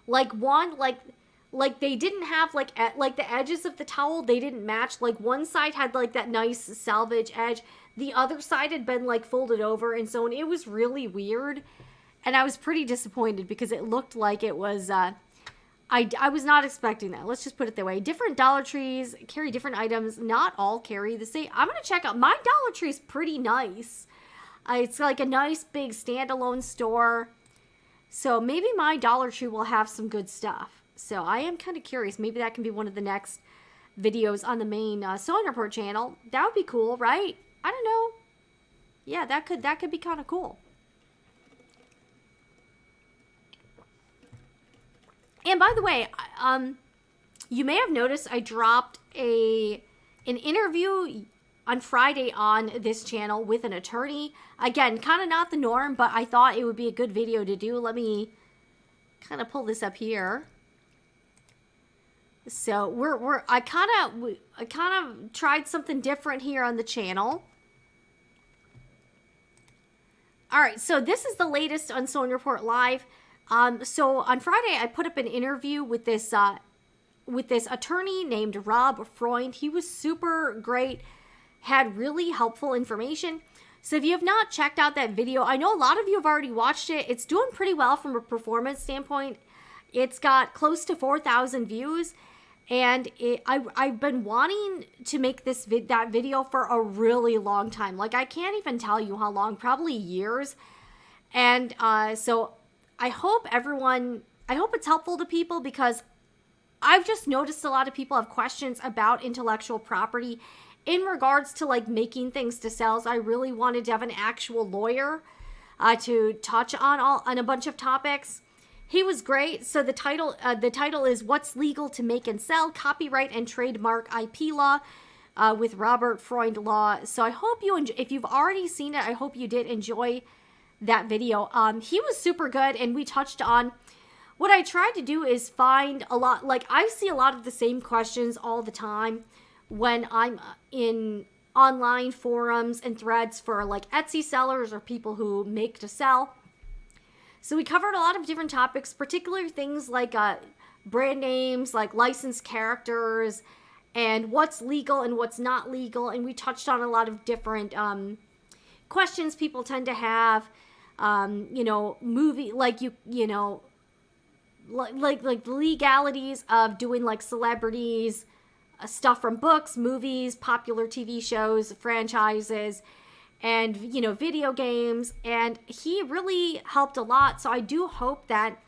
Like, one, like they didn't have like the edges of the towel, they didn't match. Like, one side had like that nice salvage edge. The other side had been like folded over and so on. It was really weird. And I was pretty disappointed because it looked like it was, I was not expecting that. Let's just put it that way. Different Dollar Trees carry different items. Not all carry the same. I'm going to check out. My Dollar Tree is pretty nice. It's like a nice big standalone store. So maybe my Dollar Tree will have some good stuff. So I am kind of curious. Maybe that can be one of the next videos on the main Sewing Report channel. That would be cool, right? I don't know. Yeah, that could be kind of cool. And by the way, you may have noticed I dropped an interview on Friday on this channel with an attorney. Again, kind of not the norm, but I thought it would be a good video to do. Let me kind of pull this up here. So I kind of tried something different here on the channel. All right, so this is the latest on Sewing Report Live. So on Friday, I put up an interview with this attorney named Rob Freund. He was super great, had really helpful information. So if you have not checked out that video, I know a lot of you have already watched it. It's doing pretty well from a performance standpoint. It's got close to 4,000 views, and I've been wanting to make that video for a really long time. Like, I can't even tell you how long, probably years. And so I hope it's helpful to people, because I've just noticed a lot of people have questions about intellectual property in regards to like making things to sell. So I really wanted to have an actual lawyer to touch on a bunch of topics. He was great. So the title is "What's Legal to Make and Sell: Copyright and Trademark IP Law" with Robert Freund Law. So I hope if you've already seen it, I hope you did enjoy that video. He was super good, and we touched on what I tried to do is find a lot, like I see a lot of the same questions all the time when I'm in online forums and threads for like Etsy sellers or people who make to sell. So we covered a lot of different topics, particularly things like brand names, like licensed characters, and what's legal and what's not legal. And we touched on a lot of different questions people tend to have. Movie, like like the legalities of doing like celebrities, stuff from books, movies, popular TV shows, franchises, and video games. And he really helped a lot. So I do hope that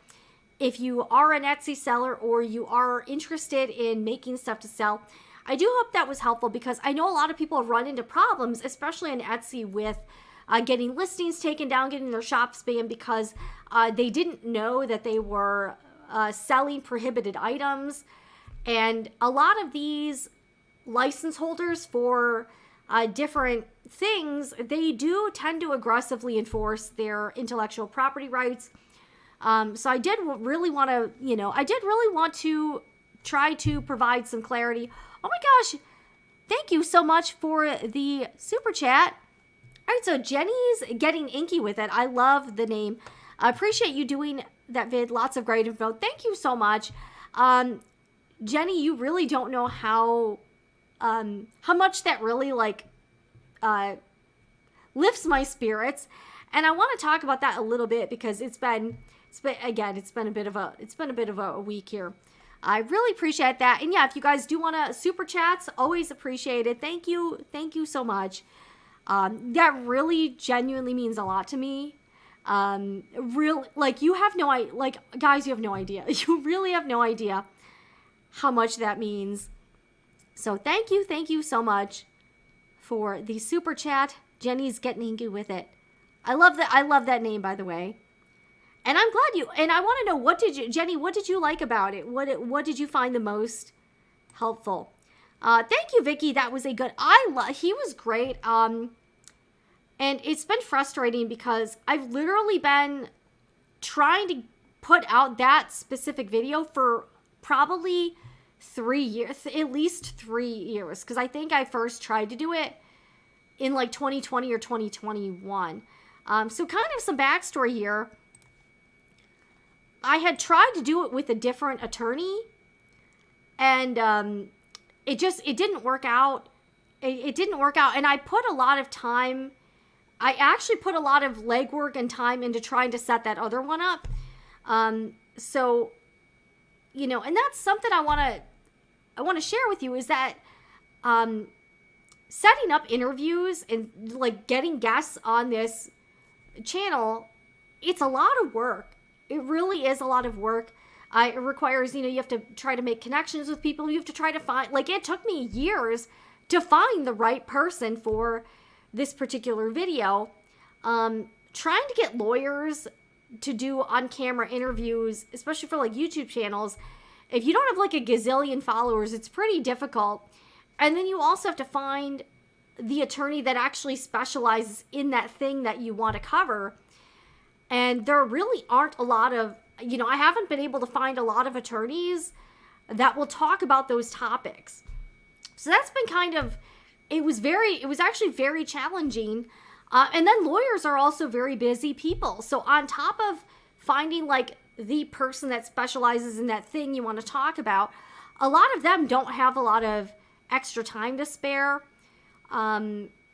if you are an Etsy seller or you are interested in making stuff to sell, I do hope that was helpful, because I know a lot of people have run into problems, especially on Etsy, with getting listings taken down, getting their shop spammed, because they didn't know that they were selling prohibited items. And a lot of these license holders for different things, they do tend to aggressively enforce their intellectual property rights. So I did really want to try to provide some clarity. Oh my gosh, thank you so much for the super chat. All right, so Jenny's Getting Inky With It. I love the name. I appreciate you doing that vid. Lots of great info. Thank you so much. Jenny, you really don't know how much that really lifts my spirits. And I want to talk about that a little bit, because it's been a bit of a week here. I really appreciate that. And yeah, if you guys do want to super chats, always appreciate it. Thank you so much. That really genuinely means a lot to me. Real, like, you have no idea, like, guys, you have no idea. You really have no idea how much that means. So thank you so much for the super chat. Jenny's getting angry with it. I love that name, by the way. And I'm glad you, and I want to know, Jenny, what did you like about it? What did you find the most helpful? Thank you, Vicky. That was a good, he was great. And it's been frustrating because I've literally been trying to put out that specific video for probably 3 years, at least 3 years. Because I think I first tried to do it in like 2020 or 2021. So kind of some backstory here. I had tried to do it with a different attorney, and it didn't work out. It didn't work out, and I put a lot of time. I actually put a lot of legwork and time into trying to set that other one up. So, you know, and that's something I want to share with you, is that setting up interviews and like getting guests on this channel, it's a lot of work. It really is a lot of work. It requires, you know, you have to try to make connections with people. You have to try to find, like, it took me years to find the right person for this particular video. Trying to get lawyers to do on-camera interviews, especially for like YouTube channels, if you don't have like a gazillion followers, it's pretty difficult. And then you also have to find the attorney that actually specializes in that thing that you want to cover. And there really aren't a lot of, you know, I haven't been able to find a lot of attorneys that will talk about those topics. So that's been kind of, it was actually very challenging. And then lawyers are also very busy people. So on top of finding like the person that specializes in that thing you want to talk about, a lot of them don't have a lot of extra time to spare.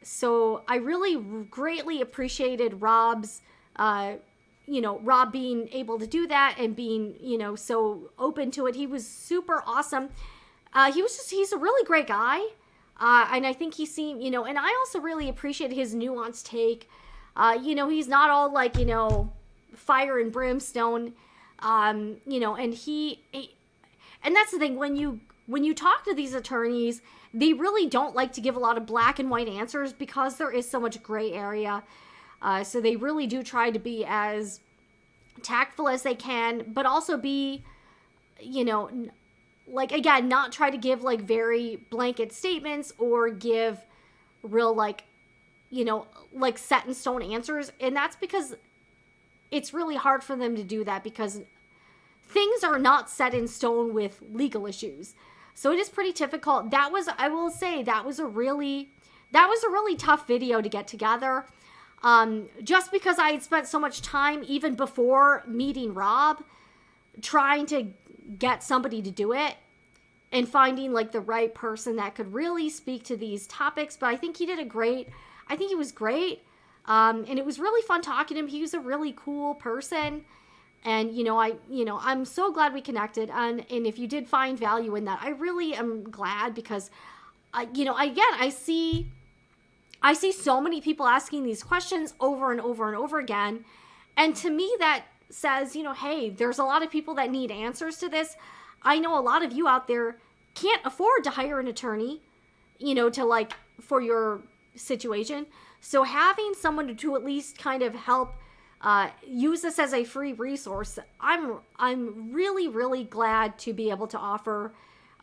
So I really greatly appreciated Rob's, Rob being able to do that and being, you know, so open to it. He was super awesome. He's a really great guy. And I think he seemed, you know, and I also really appreciate his nuanced take. You know, he's not all like, you know, fire and brimstone, you know, and and that's the thing, when you talk to these attorneys, they really don't like to give a lot of black and white answers because there is so much gray area. So they really do try to be as tactful as they can, but also be, you know, like, again, not try to give like very blanket statements or give real, like, you know, like set in stone answers. And that's because it's really hard for them to do that, because things are not set in stone with legal issues. So it is pretty difficult. I will say that was a really tough video to get together. Just because I had spent so much time even before meeting Rob trying to get somebody to do it and finding like the right person that could really speak to these topics. But I think he was great. And it was really fun talking to him. He was a really cool person. And, I'm so glad we connected. And if you did find value in that, I really am glad, because I see so many people asking these questions over and over and over again. And to me, that says, hey, there's a lot of people that need answers to this. I know a lot of you out there can't afford to hire an attorney, for your situation. So having someone to at least kind of help use this as a free resource, I'm really, really glad to be able to offer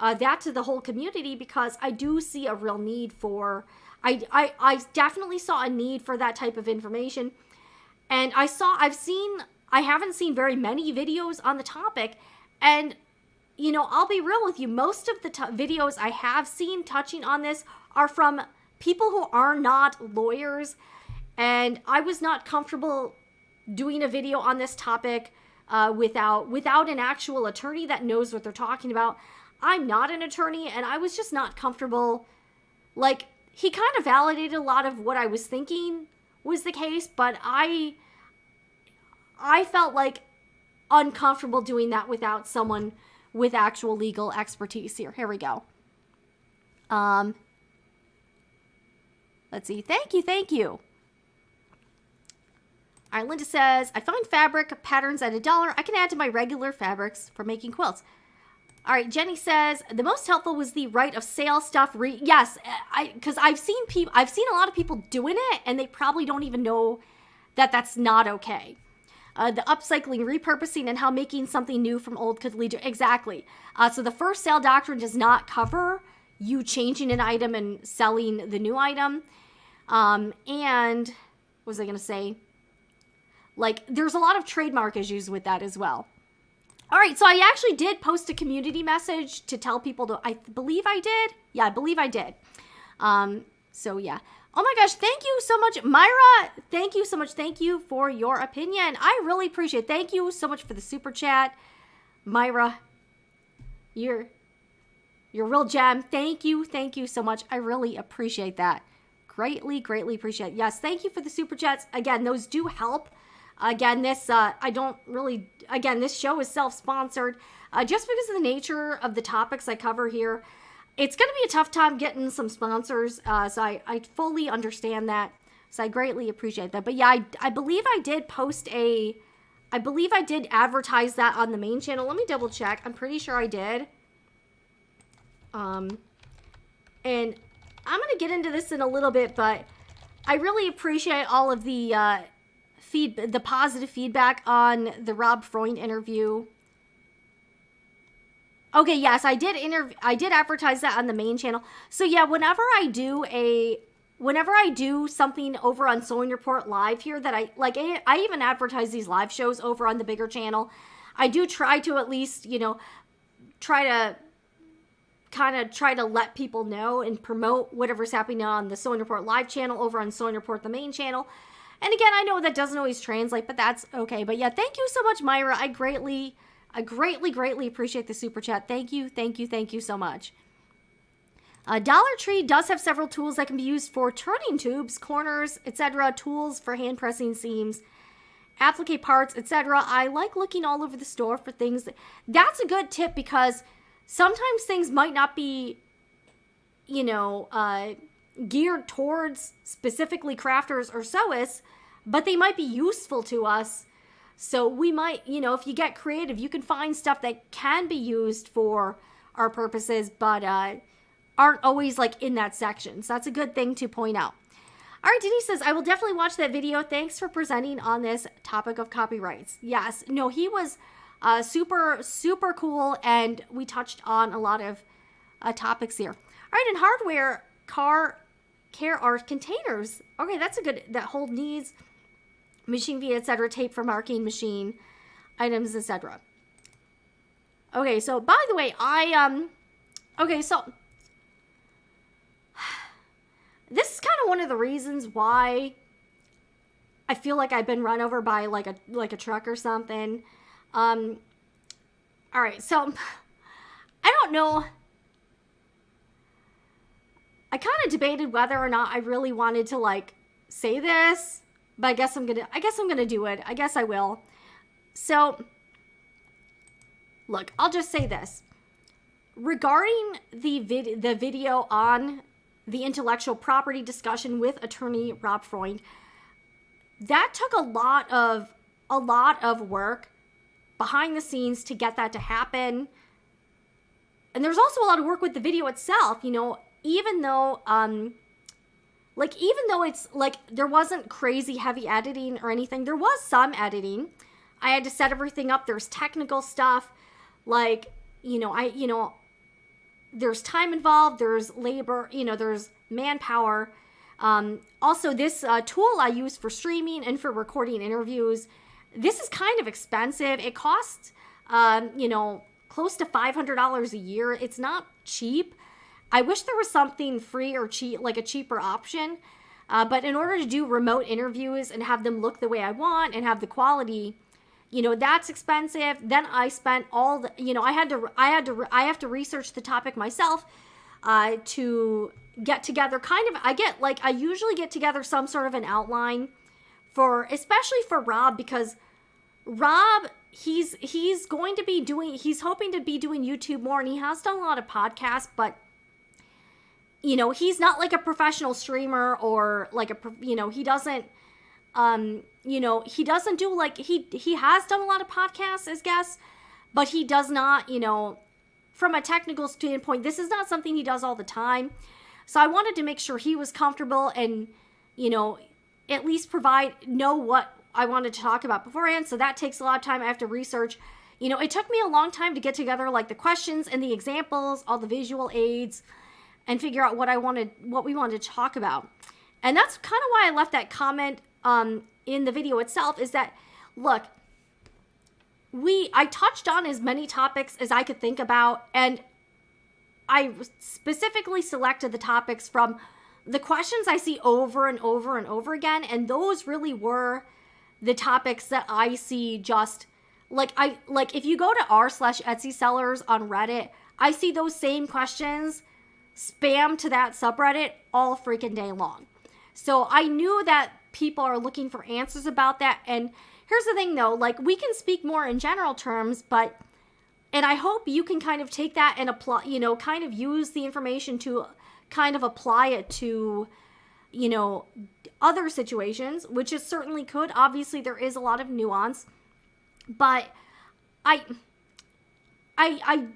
that to the whole community, because I do see a real need for, I definitely saw a need for that type of information. And I haven't seen very many videos on the topic. And, I'll be real with you. Most of the videos I have seen touching on this are from people who are not lawyers. And I was not comfortable doing a video on this topic without an actual attorney that knows what they're talking about. I'm not an attorney, and I was just not comfortable. Like, he kind of validated a lot of what I was thinking was the case, but I felt like uncomfortable doing that without someone with actual legal expertise here. Here we go. Let's see. Thank you. All right, Linda says, I find fabric patterns at $1. I can add to my regular fabrics for making quilts. All right, Jenny says, the most helpful was the right of sale stuff. Yes, because I've seen a lot of people doing it, and they probably don't even know that that's not okay. The upcycling, repurposing, and how making something new from old could lead to, exactly. So the first sale doctrine does not cover you changing an item and selling the new item. And what was I going to say? Like, there's a lot of trademark issues with that as well. All right, so I actually did post a community message to tell people to, I believe I did. Yeah, I believe I did. So yeah. Oh my gosh, thank you so much, Myra. Thank you so much. Thank you for your opinion. I really appreciate it. Thank you so much for the super chat. Myra, you're a real gem. Thank you so much. I really appreciate that. Greatly appreciate it. Yes, thank you for the super chats. Again, those do help. Again, this this show is self-sponsored. Just because of the nature of the topics I cover here, it's going to be a tough time getting some sponsors. So I fully understand that. So I greatly appreciate that. But yeah, I believe I did advertise that on the main channel. Let me double check. I'm pretty sure I did. And I'm going to get into this in a little bit, but I really appreciate all of the positive feedback on the Rob Freund interview. Okay, yes, I did advertise that on the main channel. So yeah, whenever I do something over on Sewing Report Live here that I even advertise these live shows over on the bigger channel. I do try to at least, try to let people know and promote whatever's happening on the Sewing Report Live channel over on Sewing Report, the main channel. And again, I know that doesn't always translate, but that's okay. But yeah, thank you so much, Myra. I greatly appreciate the super chat. Thank you so much. Dollar Tree does have several tools that can be used for turning tubes, corners, etc. Tools for hand pressing seams, applique parts, etc. I like looking all over the store for things. That's a good tip because sometimes things might not be, geared towards specifically crafters or sewists, but they might be useful to us. So we might, if you get creative, you can find stuff that can be used for our purposes, but aren't always in that section. So that's a good thing to point out. All right, Denise says, I will definitely watch that video. Thanks for presenting on this topic of copyrights. Yes, no, he was super cool, and we touched on a lot of topics here. All right, in hardware, care art containers. Okay, that's a good, that hold needs, machine feed, etc., tape for marking, machine items, etc. Okay, so by the way, so this is kind of one of the reasons why I feel like I've been run over by like a truck or something. All right, so I don't know. I kind of debated whether or not I really wanted to say this, but I guess I'm gonna do it. I guess I will. So, look, I'll just say this. Regarding the video on the intellectual property discussion with attorney Rob Freund, that took a lot of work behind the scenes to get that to happen. And there's also a lot of work with the video itself, even though it's there wasn't crazy heavy editing or anything, there was some editing. I had to set everything up. There's technical stuff, there's time involved, there's labor, there's manpower. Also, this tool I use for streaming and for recording interviews, this is kind of expensive. It costs, close to $500 a year. It's not cheap. I wish there was something free or cheap, like a cheaper option. But in order to do remote interviews and have them look the way I want and have the quality, that's expensive. Then I spent all the, I have to research the topic myself to get together I usually get together some sort of an outline especially for Rob, because Rob, he's hoping to be doing YouTube more, and he has done a lot of podcasts, but he's not like a professional streamer or he doesn't, he doesn't do like, he has done a lot of podcasts as guests, but he does not, from a technical standpoint, this is not something he does all the time. So I wanted to make sure he was comfortable and, at least know what I wanted to talk about beforehand. So that takes a lot of time. I have to research. It took me a long time to get together like the questions and the examples, all the visual aids, and figure out what we wanted to talk about. And that's kind of why I left that comment in the video itself, is that, look, I touched on as many topics as I could think about, and I specifically selected the topics from the questions I see over and over and over again, and those really were the topics that I see just, if you go to r/Etsy sellers on Reddit, I see those same questions spam to that subreddit all freaking day long. So I knew that people are looking for answers about that. And here's the thing though, we can speak more in general terms, and I hope you can kind of take that and apply, kind of use the information to kind of apply it to, other situations, which it certainly could. Obviously there is a lot of nuance, but I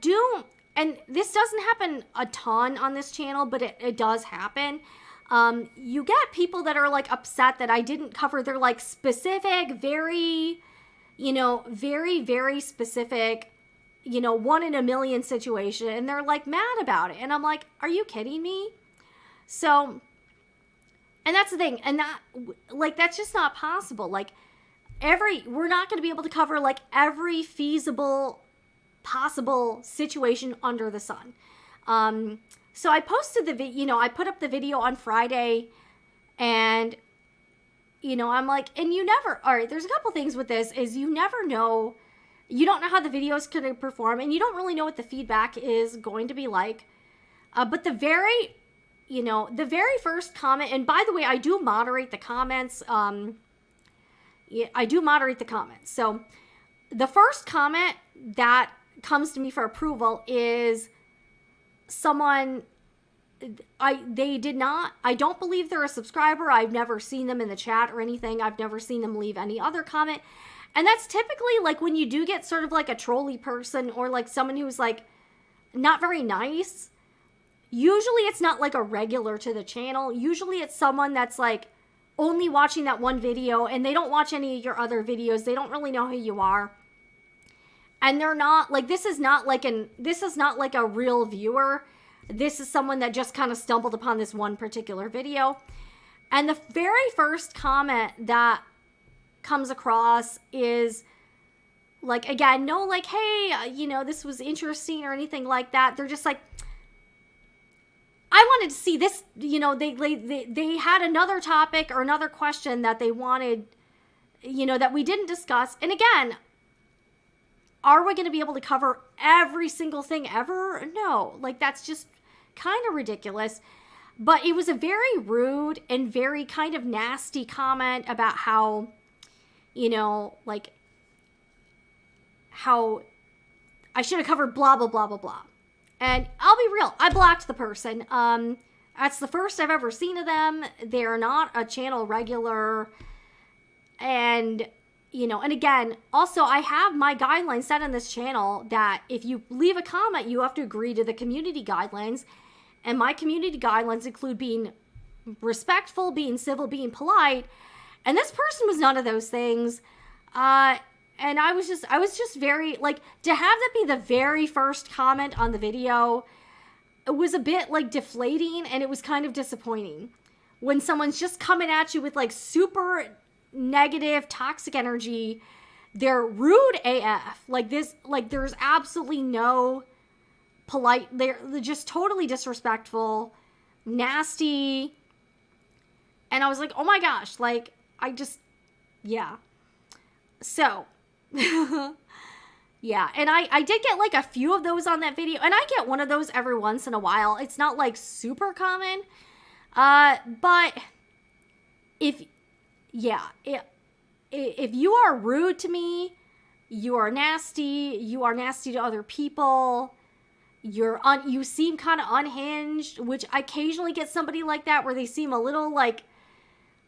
do, and this doesn't happen a ton on this channel, but it does happen. You get people that are upset that I didn't cover their specific, very, very, very specific, 1 in a million situation, and they're mad about it. And I'm like, are you kidding me? So, and that's the thing. And that, that's just not possible. We're not going to be able to cover every feasible possible situation under the sun. So I posted the video, I put up the video on Friday, and, I'm like, and all right, there's a couple things with this, is you never know, you don't know how the video is going to perform, and you don't really know what the feedback is going to be like. But the very first comment, and by the way, I do moderate the comments. I do moderate the comments. So the first comment that comes to me for approval is someone, I don't believe they're a subscriber. I've never seen them in the chat or anything. I've never seen them leave any other comment. And that's typically when you do get sort of a trolly person, or someone who's not very nice. Usually it's not a regular to the channel. Usually it's someone that's only watching that one video, and they don't watch any of your other videos. They don't really know who you are. And they're not this is not a real viewer. This is someone that just kind of stumbled upon this one particular video. And the very first comment that comes across is again, no hey, this was interesting or anything like that. They're just I wanted to see this, they had another topic or another question that they wanted, that we didn't discuss. And again, are we going to be able to cover every single thing ever? No, that's just kind of ridiculous. But it was a very rude and very kind of nasty comment about how, how I should have covered blah, blah, blah, blah, blah. And I'll be real, I blocked the person. That's the first I've ever seen of them. They're not a channel regular. And, and again, also I have my guidelines set on this channel that if you leave a comment, you have to agree to the community guidelines. And my community guidelines include being respectful, being civil, being polite. And this person was none of those things. And I was just very, to have that be the very first comment on the video, it was a bit, deflating, and it was kind of disappointing. When someone's just coming at you with, super negative, toxic energy, they're rude AF. There's absolutely no polite, they're just totally disrespectful, nasty, and I was like, oh my gosh, yeah. So... yeah, and I did get a few of those on that video, and I get one of those every once in a while. It's not super common, but if you are rude to me, you are nasty to other people, you seem kind of unhinged, which I occasionally get somebody like that where they seem a little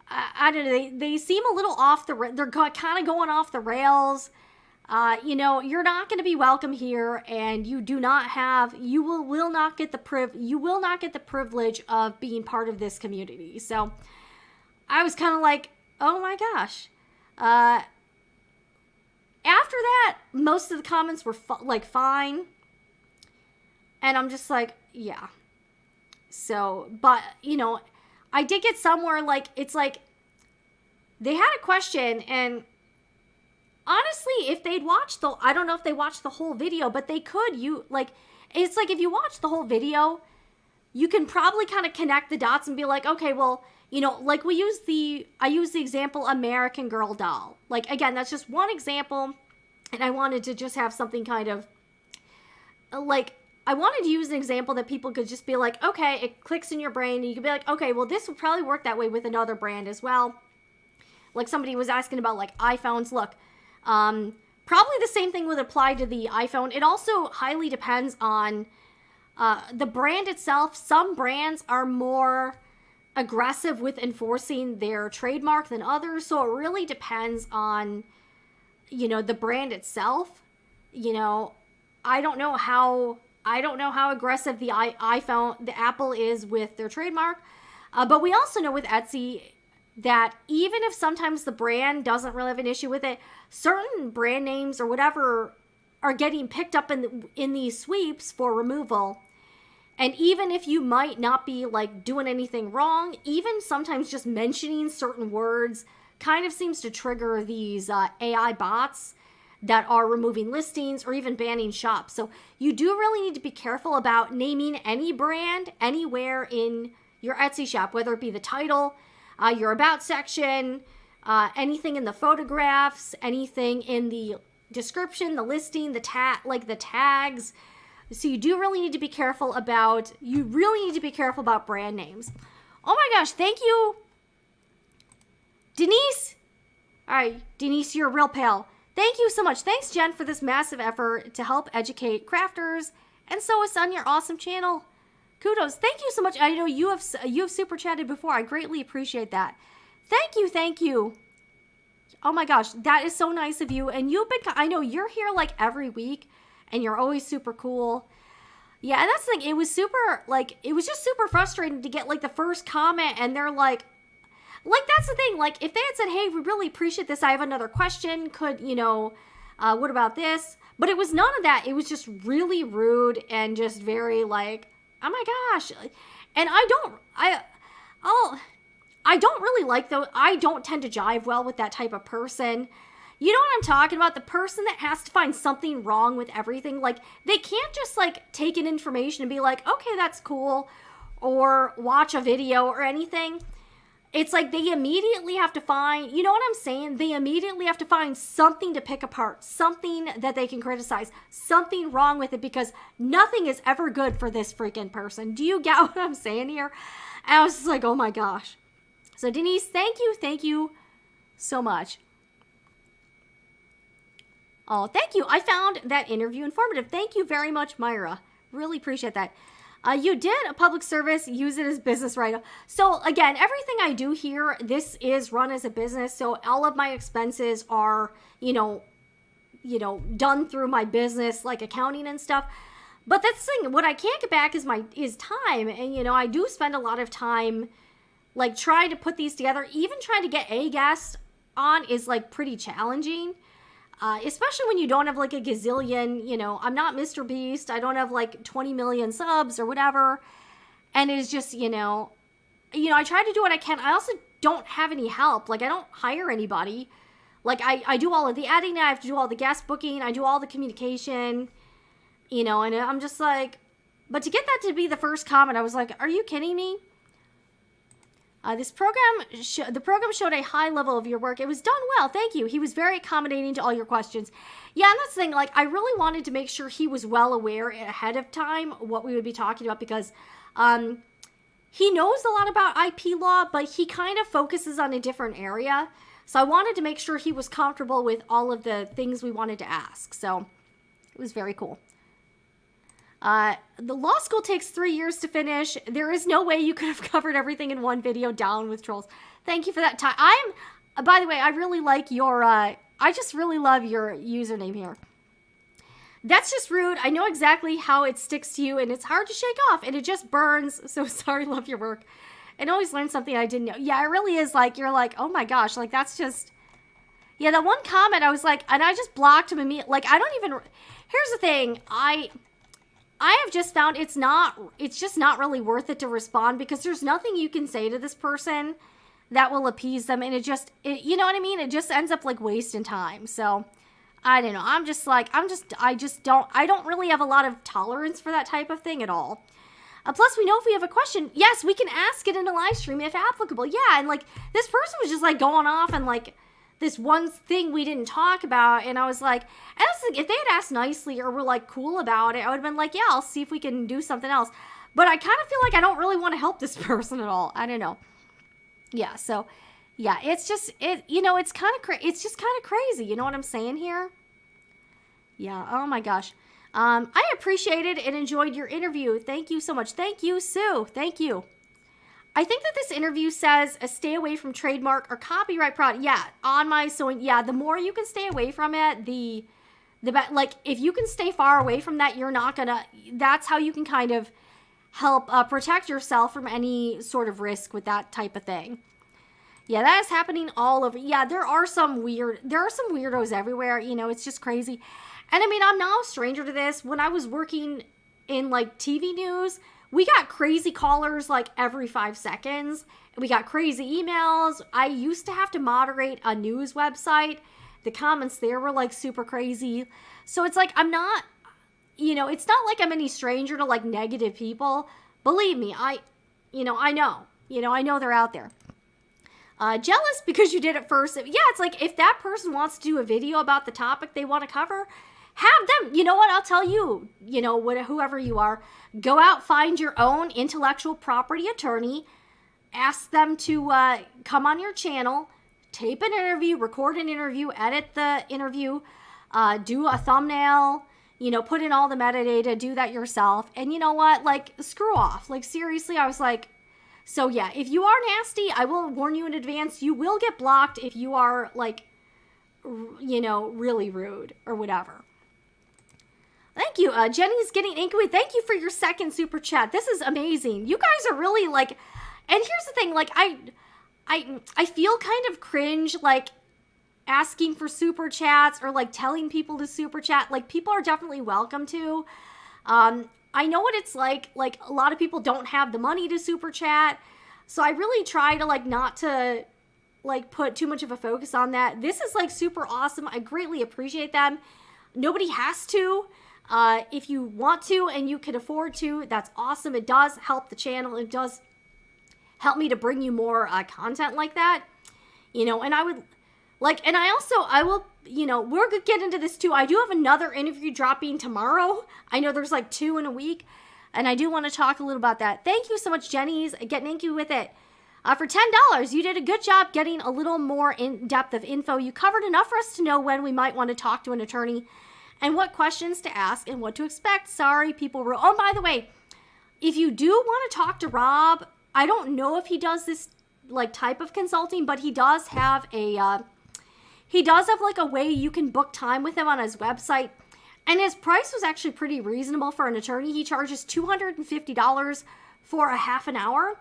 I don't know, they seem a little off they're kind of going off the rails. You know, you're not going to be welcome here, and you do not have, you will not get the privilege of being part of this community. So I was kind of like, oh my gosh. After that, most of the comments were fine. And I'm just like, yeah. So, but, you know, I did get somewhere, like, it's like, they had a question, and honestly, if they'd watched I don't know if they watched the whole video, but they could, it's like, if you watch the whole video, you can probably kind of connect the dots and be like, okay, well, you know, like I use the example American Girl doll. Like, again, that's just one example, and I wanted to just have something kind of, like, I wanted to use an example that people could just be like, okay, it clicks in your brain, and you could be like, okay, well, this would probably work that way with another brand as well. Like, somebody was asking about, like, iPhones. Look, probably the same thing would apply to the iPhone. It also highly depends on the brand itself. Some brands are more aggressive with enforcing their trademark than others, so it really depends on, you know, the brand itself. You know, I don't know how aggressive the Apple is with their trademark, but we also know with Etsy that even if sometimes the brand doesn't really have an issue with it, certain brand names or whatever are getting picked up in these sweeps for removal. And even if you might not be like doing anything wrong, even sometimes just mentioning certain words kind of seems to trigger these AI bots that are removing listings or even banning shops. So you do really need to be careful about naming any brand anywhere in your Etsy shop, whether it be the title, your about section, anything in the photographs, anything in the description, the listing, the tags. So you really need to be careful about brand names. Oh my gosh, thank you, Denise. All right, Denise, you're a real pal. Thank you so much. Thanks, Jen, for this massive effort to help educate crafters and sew us on your awesome channel. Kudos. Thank you so much. I know you have super chatted before. I greatly appreciate that. Thank you. Oh my gosh, that is so nice of you. And I know you're here like every week, and you're always super cool. Yeah, and that's the thing. It was just super frustrating to get like the first comment, and they're like, that's the thing. Like, if they had said, hey, we really appreciate this, I have another question. Could, you know, what about this? But it was none of that. It was just really rude and just very like, oh my gosh. And I don't really like those. I don't tend to jive well with that type of person. You know what I'm talking about? The person that has to find something wrong with everything. Like, they can't just like take in information and be like, okay, that's cool, or watch a video or anything. It's like they immediately have to find, you know what I'm saying? They immediately have to find something to pick apart, something that they can criticize, something wrong with it, because nothing is ever good for this freaking person. Do you get what I'm saying here? And I was just like, oh my gosh. So Denise, thank you so much. Oh, thank you. I found that interview informative. Thank you very much, Myra. Really appreciate that. You did a public service, use it as business, right? So again, everything I do here, this is run as a business. So all of my expenses are, you know, done through my business, like accounting and stuff. But that's the thing, what I can't get back is time. And, you know, I do spend a lot of time like trying to put these together. Even trying to get a guest on is like pretty challenging. Especially when you don't have like a gazillion, you know, I'm not Mr. Beast. I don't have like 20 million subs or whatever. And it's just, you know, I try to do what I can. I also don't have any help. Like, I don't hire anybody. Like, I do all of the editing. I have to do all the guest booking. I do all the communication, you know, and I'm just like, but to get that to be the first comment, I was like, are you kidding me? The program showed a high level of your work. It was done well. Thank you. He was very accommodating to all your questions. Yeah, and that's the thing. Like, I really wanted to make sure he was well aware ahead of time what we would be talking about, because he knows a lot about IP law, but he kind of focuses on a different area. So I wanted to make sure he was comfortable with all of the things we wanted to ask. So it was very cool. The law school takes 3 years to finish. There is no way you could have covered everything in one video. Down with trolls. Thank you for that time. By the way, I really like your, I just really love your username here. That's just rude. I know exactly how it sticks to you, and it's hard to shake off, and it just burns. So sorry, love your work. And always learn something I didn't know. Yeah, it really is like, you're like, oh my gosh, like that's just, yeah, that one comment, I was like, and I just blocked him immediately. Like, I don't even, here's the thing, I have just found it's just not really worth it to respond, because there's nothing you can say to this person that will appease them, and you know what I mean? It just ends up like wasting time. So I don't know. I don't really have a lot of tolerance for that type of thing at all. Plus, we know if we have a question, yes, we can ask it in a live stream if applicable. Yeah, and like this person was just like going off and like this one thing we didn't talk about, and I was like, if they had asked nicely or were like cool about it, I would have been like, yeah, I'll see if we can do something else. But I kind of feel like I don't really want to help this person at all. I don't know. Yeah, so yeah, it's just it's kind of it's just kind of crazy. You know what I'm saying here? Yeah. Oh my gosh. I appreciated and enjoyed your interview. Thank you so much. Thank you, Sue. Thank you. I think that this interview says stay away from trademark or copyright product. Yeah, the more you can stay away from it, the like if you can stay far away from that, that's how you can kind of help protect yourself from any sort of risk with that type of thing. Yeah, that is happening all over. Yeah, there are some weirdos everywhere. It's just crazy. And I mean, I'm no stranger to this. When I was working in like TV news, we got crazy callers like every 5 seconds. We got crazy emails. I used to have to moderate a news website. The comments there were like super crazy. So it's like, I'm not, it's not like I'm any stranger to like negative people. Believe me, I know they're out there. Jealous because you did it first. Yeah, it's like if that person wants to do a video about the topic they want to cover, have them. You know what? I'll tell you, whoever you are, go out, find your own intellectual property attorney, ask them to come on your channel, tape an interview, record an interview, edit the interview, do a thumbnail, put in all the metadata, do that yourself. And you know what? Like, screw off. Like, seriously, I was like, so yeah, if you are nasty, I will warn you in advance, you will get blocked if you are like, really rude or whatever. Thank you. Jenny's getting angry. Thank you for your second super chat. This is amazing. You guys are really like, and here's the thing, like I feel kind of cringe, like asking for super chats or like telling people to super chat. Like people are definitely welcome to. I know what it's like a lot of people don't have the money to super chat. So I really try to like not to like put too much of a focus on that. This is like super awesome. I greatly appreciate them. Nobody has to. If you want to and you can afford to, that's awesome. It does help the channel. It does help me to bring you more content like that. And I would like, and I will, we're gonna get into this too. I do have another interview dropping tomorrow. I know there's like 2 in a week, and I do want to talk a little about that. Thank you so much, Jenny's. Getting inky with it. For $10, you did a good job getting a little more in-depth of info. You covered enough for us to know when we might want to talk to an attorney and what questions to ask and what to expect. Sorry, people were, oh, by the way, if you do want to talk to Rob, I don't know if he does this like type of consulting, but he does have like a way you can book time with him on his website. And his price was actually pretty reasonable for an attorney. He charges $250 for a half an hour,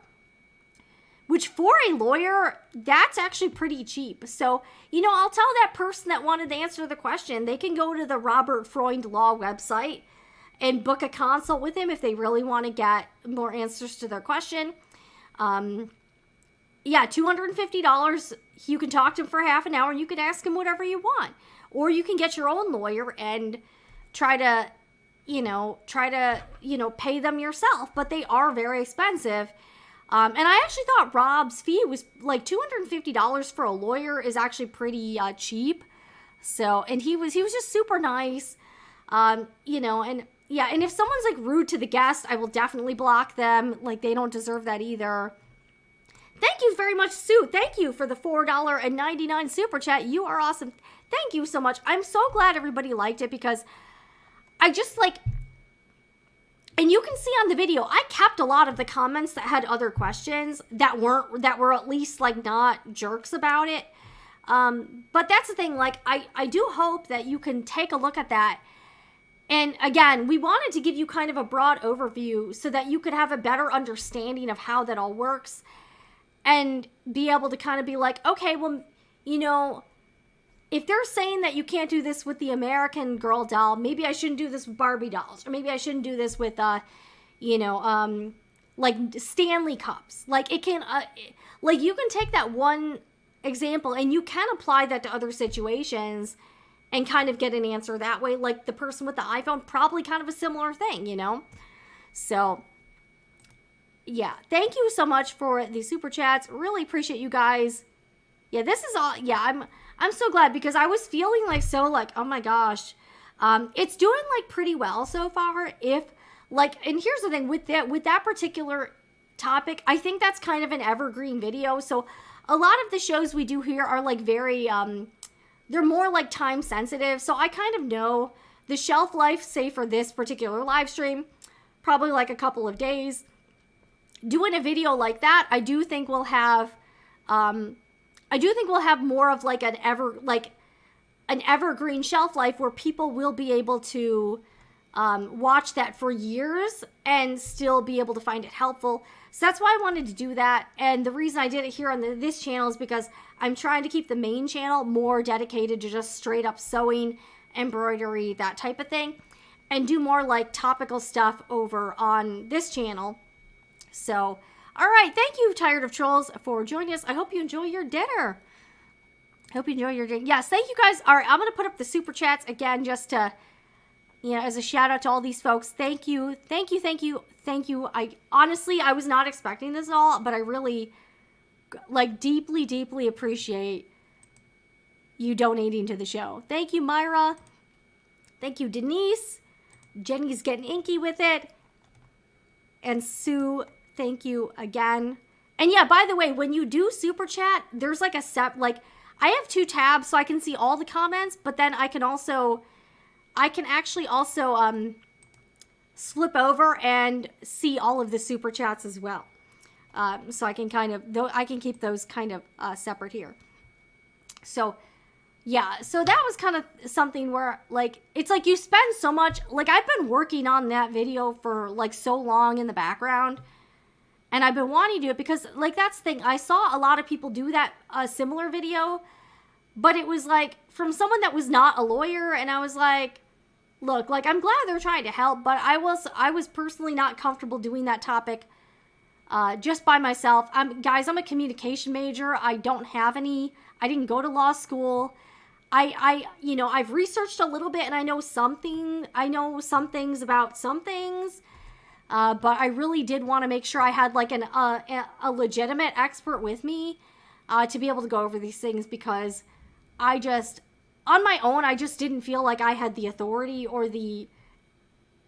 which for a lawyer, that's actually pretty cheap. So, I'll tell that person that wanted to answer the question, they can go to the Robert Freund Law website and book a consult with him if they really want to get more answers to their question. Yeah, $250. You can talk to him for half an hour and you can ask him whatever you want. Or you can get your own lawyer and try to pay them yourself. But they are very expensive. And I actually thought Rob's fee was like $250 for a lawyer is actually pretty cheap. So, and he was just super nice. And yeah, and if someone's like rude to the guest, I will definitely block them. Like they don't deserve that either. Thank you very much, Sue. Thank you for the $4.99 super chat. You are awesome. Thank you so much. I'm so glad everybody liked it because I just like, And you can see on the video, I kept a lot of the comments that had other questions that were at least like not jerks about it. But that's the thing, like I do hope that you can take a look at that. And again, we wanted to give you kind of a broad overview so that you could have a better understanding of how that all works and be able to kind of be like, okay, well, you know, if they're saying that you can't do this with the American Girl doll, maybe I shouldn't do this with Barbie dolls, or maybe I shouldn't do this with, you know, like Stanley cups. Like it can, like you can take that one example and you can apply that to other situations and kind of get an answer that way. Like the person with the iPhone, probably kind of a similar thing, you know? So yeah, thank you so much for the super chats. Really appreciate you guys. Yeah, this is all, yeah, I'm so glad because I was feeling like so like, oh my gosh, it's doing like pretty well so far. If like, and here's the thing with that particular topic, I think that's kind of an evergreen video. So a lot of the shows we do here are like very, they're more like time sensitive. So I kind of know the shelf life, say for this particular live stream, probably like a couple of days. Doing a video like that, I do think we'll have more of like an evergreen shelf life where people will be able to watch that for years and still be able to find it helpful. So that's why I wanted to do that. And the reason I did it here on this channel is because I'm trying to keep the main channel more dedicated to just straight up sewing, embroidery, that type of thing, and do more like topical stuff over on this channel. So, all right. Thank you, Tired of Trolls, for joining us. I hope you enjoy your dinner. Hope you enjoy your dinner. Yes, thank you guys. All right, I'm going to put up the super chats again just to, you know, as a shout out to all these folks. Thank you. Thank you. Thank you. Thank you. I honestly, I was not expecting this at all, but I really, like, deeply, deeply appreciate you donating to the show. Thank you, Myra. Thank you, Denise. Jenny's getting inky with it. And Sue, thank you again. And yeah, by the way, when you do super chat, there's like a step, like I have 2 tabs so I can see all the comments, but then I can actually also flip over and see all of the super chats as well. So I can I can keep those kind of separate here. So yeah, so that was kind of something where like, it's like you spend so much, like I've been working on that video for like so long in the background. And I've been wanting to do it because, like, that's the thing. I saw a lot of people do that similar video, but it was, like, from someone that was not a lawyer, and I was like, look, like, I'm glad they're trying to help, but I was personally not comfortable doing that topic just by myself. Guys, I'm a communication major. I don't have any. I didn't go to law school. You know, I've researched a little bit, and I know some things about some things. But I really did want to make sure I had like a legitimate expert with me to be able to go over these things, because I just, on my own, I just didn't feel like I had the authority or the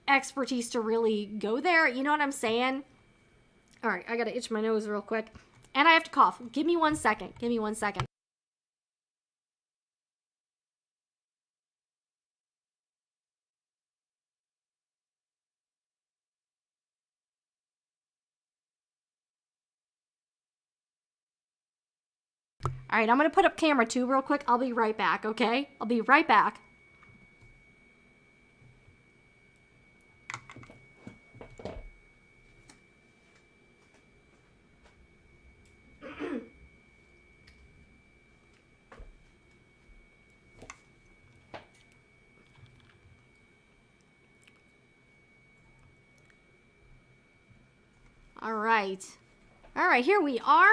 expertise to really go there. You know what I'm saying? All right, I got to itch my nose real quick. And I have to cough. Give me 1 second. Give me 1 second. All right, I'm going to put up camera 2 real quick. I'll be right back, okay? I'll be right back. All right. All right, here we are.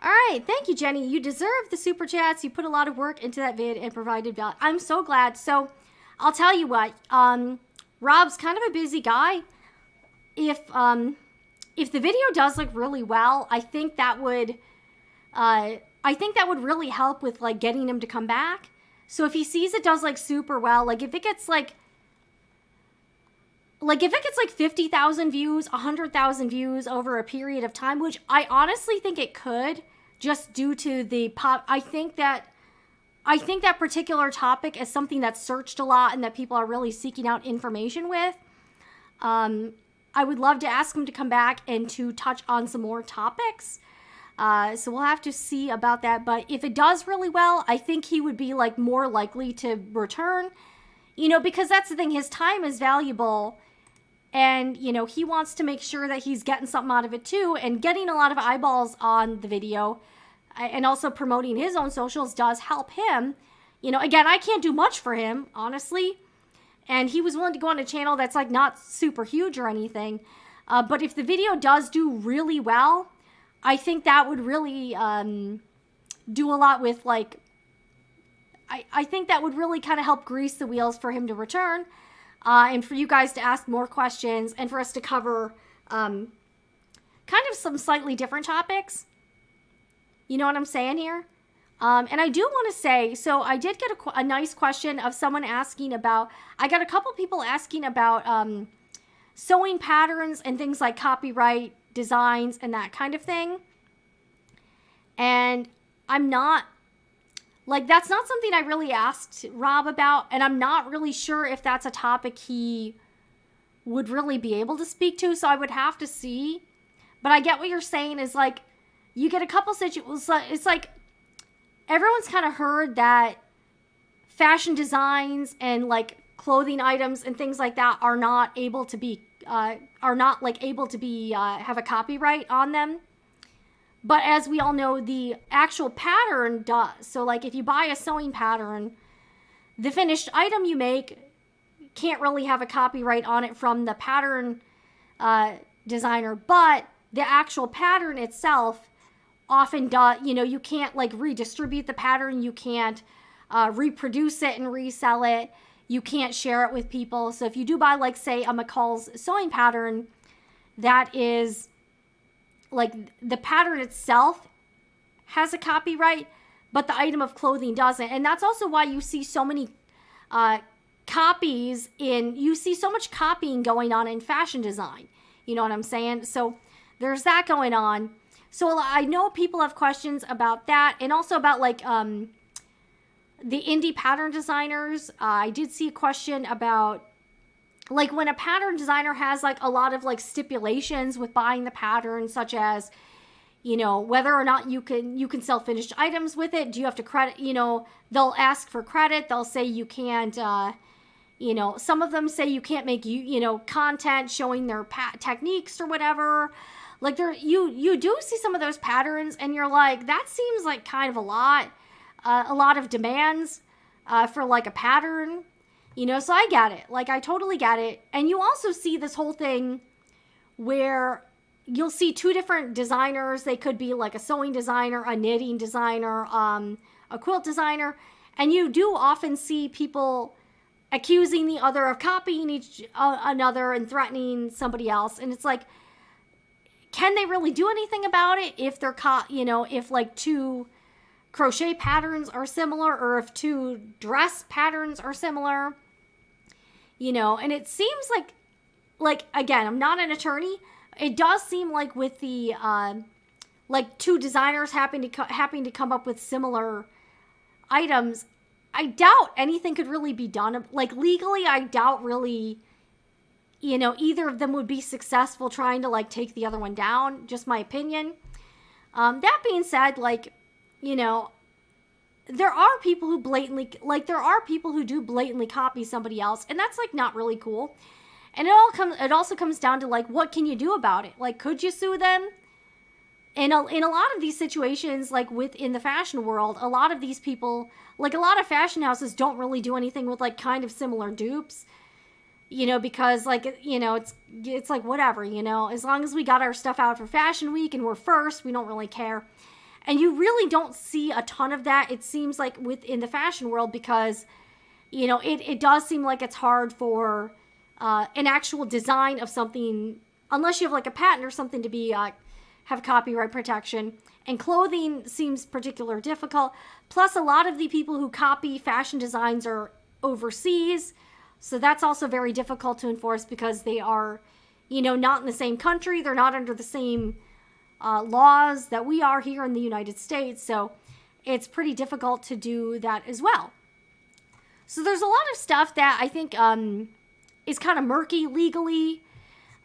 All right, thank you, Jenny. You deserve the super chats. You put a lot of work into that vid and provided value. I'm so glad. So, I'll tell you what. Rob's kind of a busy guy. If the video does look really well, I think that would really help with like getting him to come back. So if he sees it does like super well, like if it gets like 50,000 views, 100,000 views over a period of time, which I honestly think it could, just due to the pop. I think that particular topic is something that's searched a lot and that people are really seeking out information with. I would love to ask him to come back and to touch on some more topics. So we'll have to see about that. But if it does really well, I think he would be like more likely to return, because that's the thing. His time is valuable, and, he wants to make sure that he's getting something out of it too, and getting a lot of eyeballs on the video and also promoting his own socials does help him. Again, I can't do much for him, honestly. And he was willing to go on a channel that's like not super huge or anything. But if the video does do really well, I think that would really do a lot with like, I think that would really kind of help grease the wheels for him to return. And for you guys to ask more questions and for us to cover kind of some slightly different topics. You know what I'm saying here? And I do want to say, so I did get a nice question of someone asking about, I got a couple people asking about sewing patterns and things like copyright designs and that kind of thing. And I'm not, like, that's not something I really asked Rob about, and I'm not really sure if that's a topic he would really be able to speak to, so I would have to see. But I get what you're saying is, like, you get a couple situations, it's like, everyone's kind of heard that fashion designs and like clothing items and things like that are not able to be have a copyright on them. But as we all know, the actual pattern does. So like if you buy a sewing pattern, the finished item you make can't really have a copyright on it from the pattern designer, but the actual pattern itself often does, you can't like redistribute the pattern. You can't reproduce it and resell it. You can't share it with people. So if you do buy, like, say, a McCall's sewing pattern, that is like the pattern itself has a copyright, but the item of clothing doesn't. And that's also why you see so many you see so much copying going on in fashion design. You know what I'm saying? So there's that going on. So I know people have questions about that, and also about like the indie pattern designers. I did see a question about like when a pattern designer has like a lot of like stipulations with buying the pattern, such as, whether or not you can sell finished items with it. Do you have to credit, they'll ask for credit. They'll say you can't, some of them say you can't make, content showing their techniques or whatever. Like you do see some of those patterns and you're like, that seems like kind of a lot of demands for like a pattern, so I get it. Like I totally get it. And you also see this whole thing where you'll see two different designers. They could be like a sewing designer, a knitting designer, a quilt designer. And you do often see people accusing the other of copying another and threatening somebody else. And it's like, can they really do anything about it if they're if like two crochet patterns are similar, or if two dress patterns are similar, and it seems like again, I'm not an attorney. It does seem like with the like two designers having to come up with similar items, I doubt anything could really be done. Like legally, I doubt really, either of them would be successful trying to like take the other one down. Just my opinion. That being said, like, there are people who do blatantly copy somebody else, and that's like not really cool. And it also comes down to like, what can you do about it? Like, could you sue them? In a lot of these situations, like within the fashion world, a lot of these people, like a lot of fashion houses don't really do anything with like kind of similar dupes, because like, it's like whatever, as long as we got our stuff out for Fashion Week and we're first, we don't really care. And you really don't see a ton of that, it seems like, within the fashion world, because, it does seem like it's hard for an actual design of something, unless you have like a patent or something, to be have copyright protection. And clothing seems particularly difficult. Plus, a lot of the people who copy fashion designs are overseas, so that's also very difficult to enforce because they are, not in the same country. They're not under the same laws that we are here in the United States. So it's pretty difficult to do that as well. So there's a lot of stuff that I think is kind of murky legally.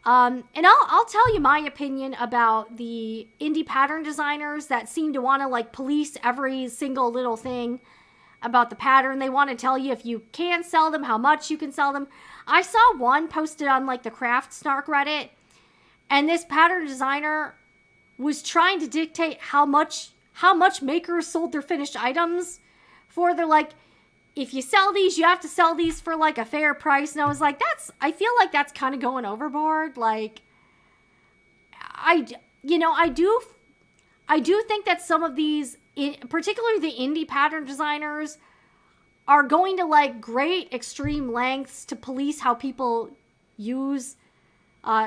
And I'll tell you my opinion about the indie pattern designers that seem to want to like police every single little thing about the pattern. They want to tell you if you can sell them, how much you can sell them. I saw one posted on like the Craft Snark Reddit, and this pattern designer was trying to dictate how much makers sold their finished items for. They're like, if you sell these, you have to sell these for like a fair price. And I was like, I feel like that's kind of going overboard. Like, I do think that some of these, particularly the indie pattern designers, are going to like great extreme lengths to police how people use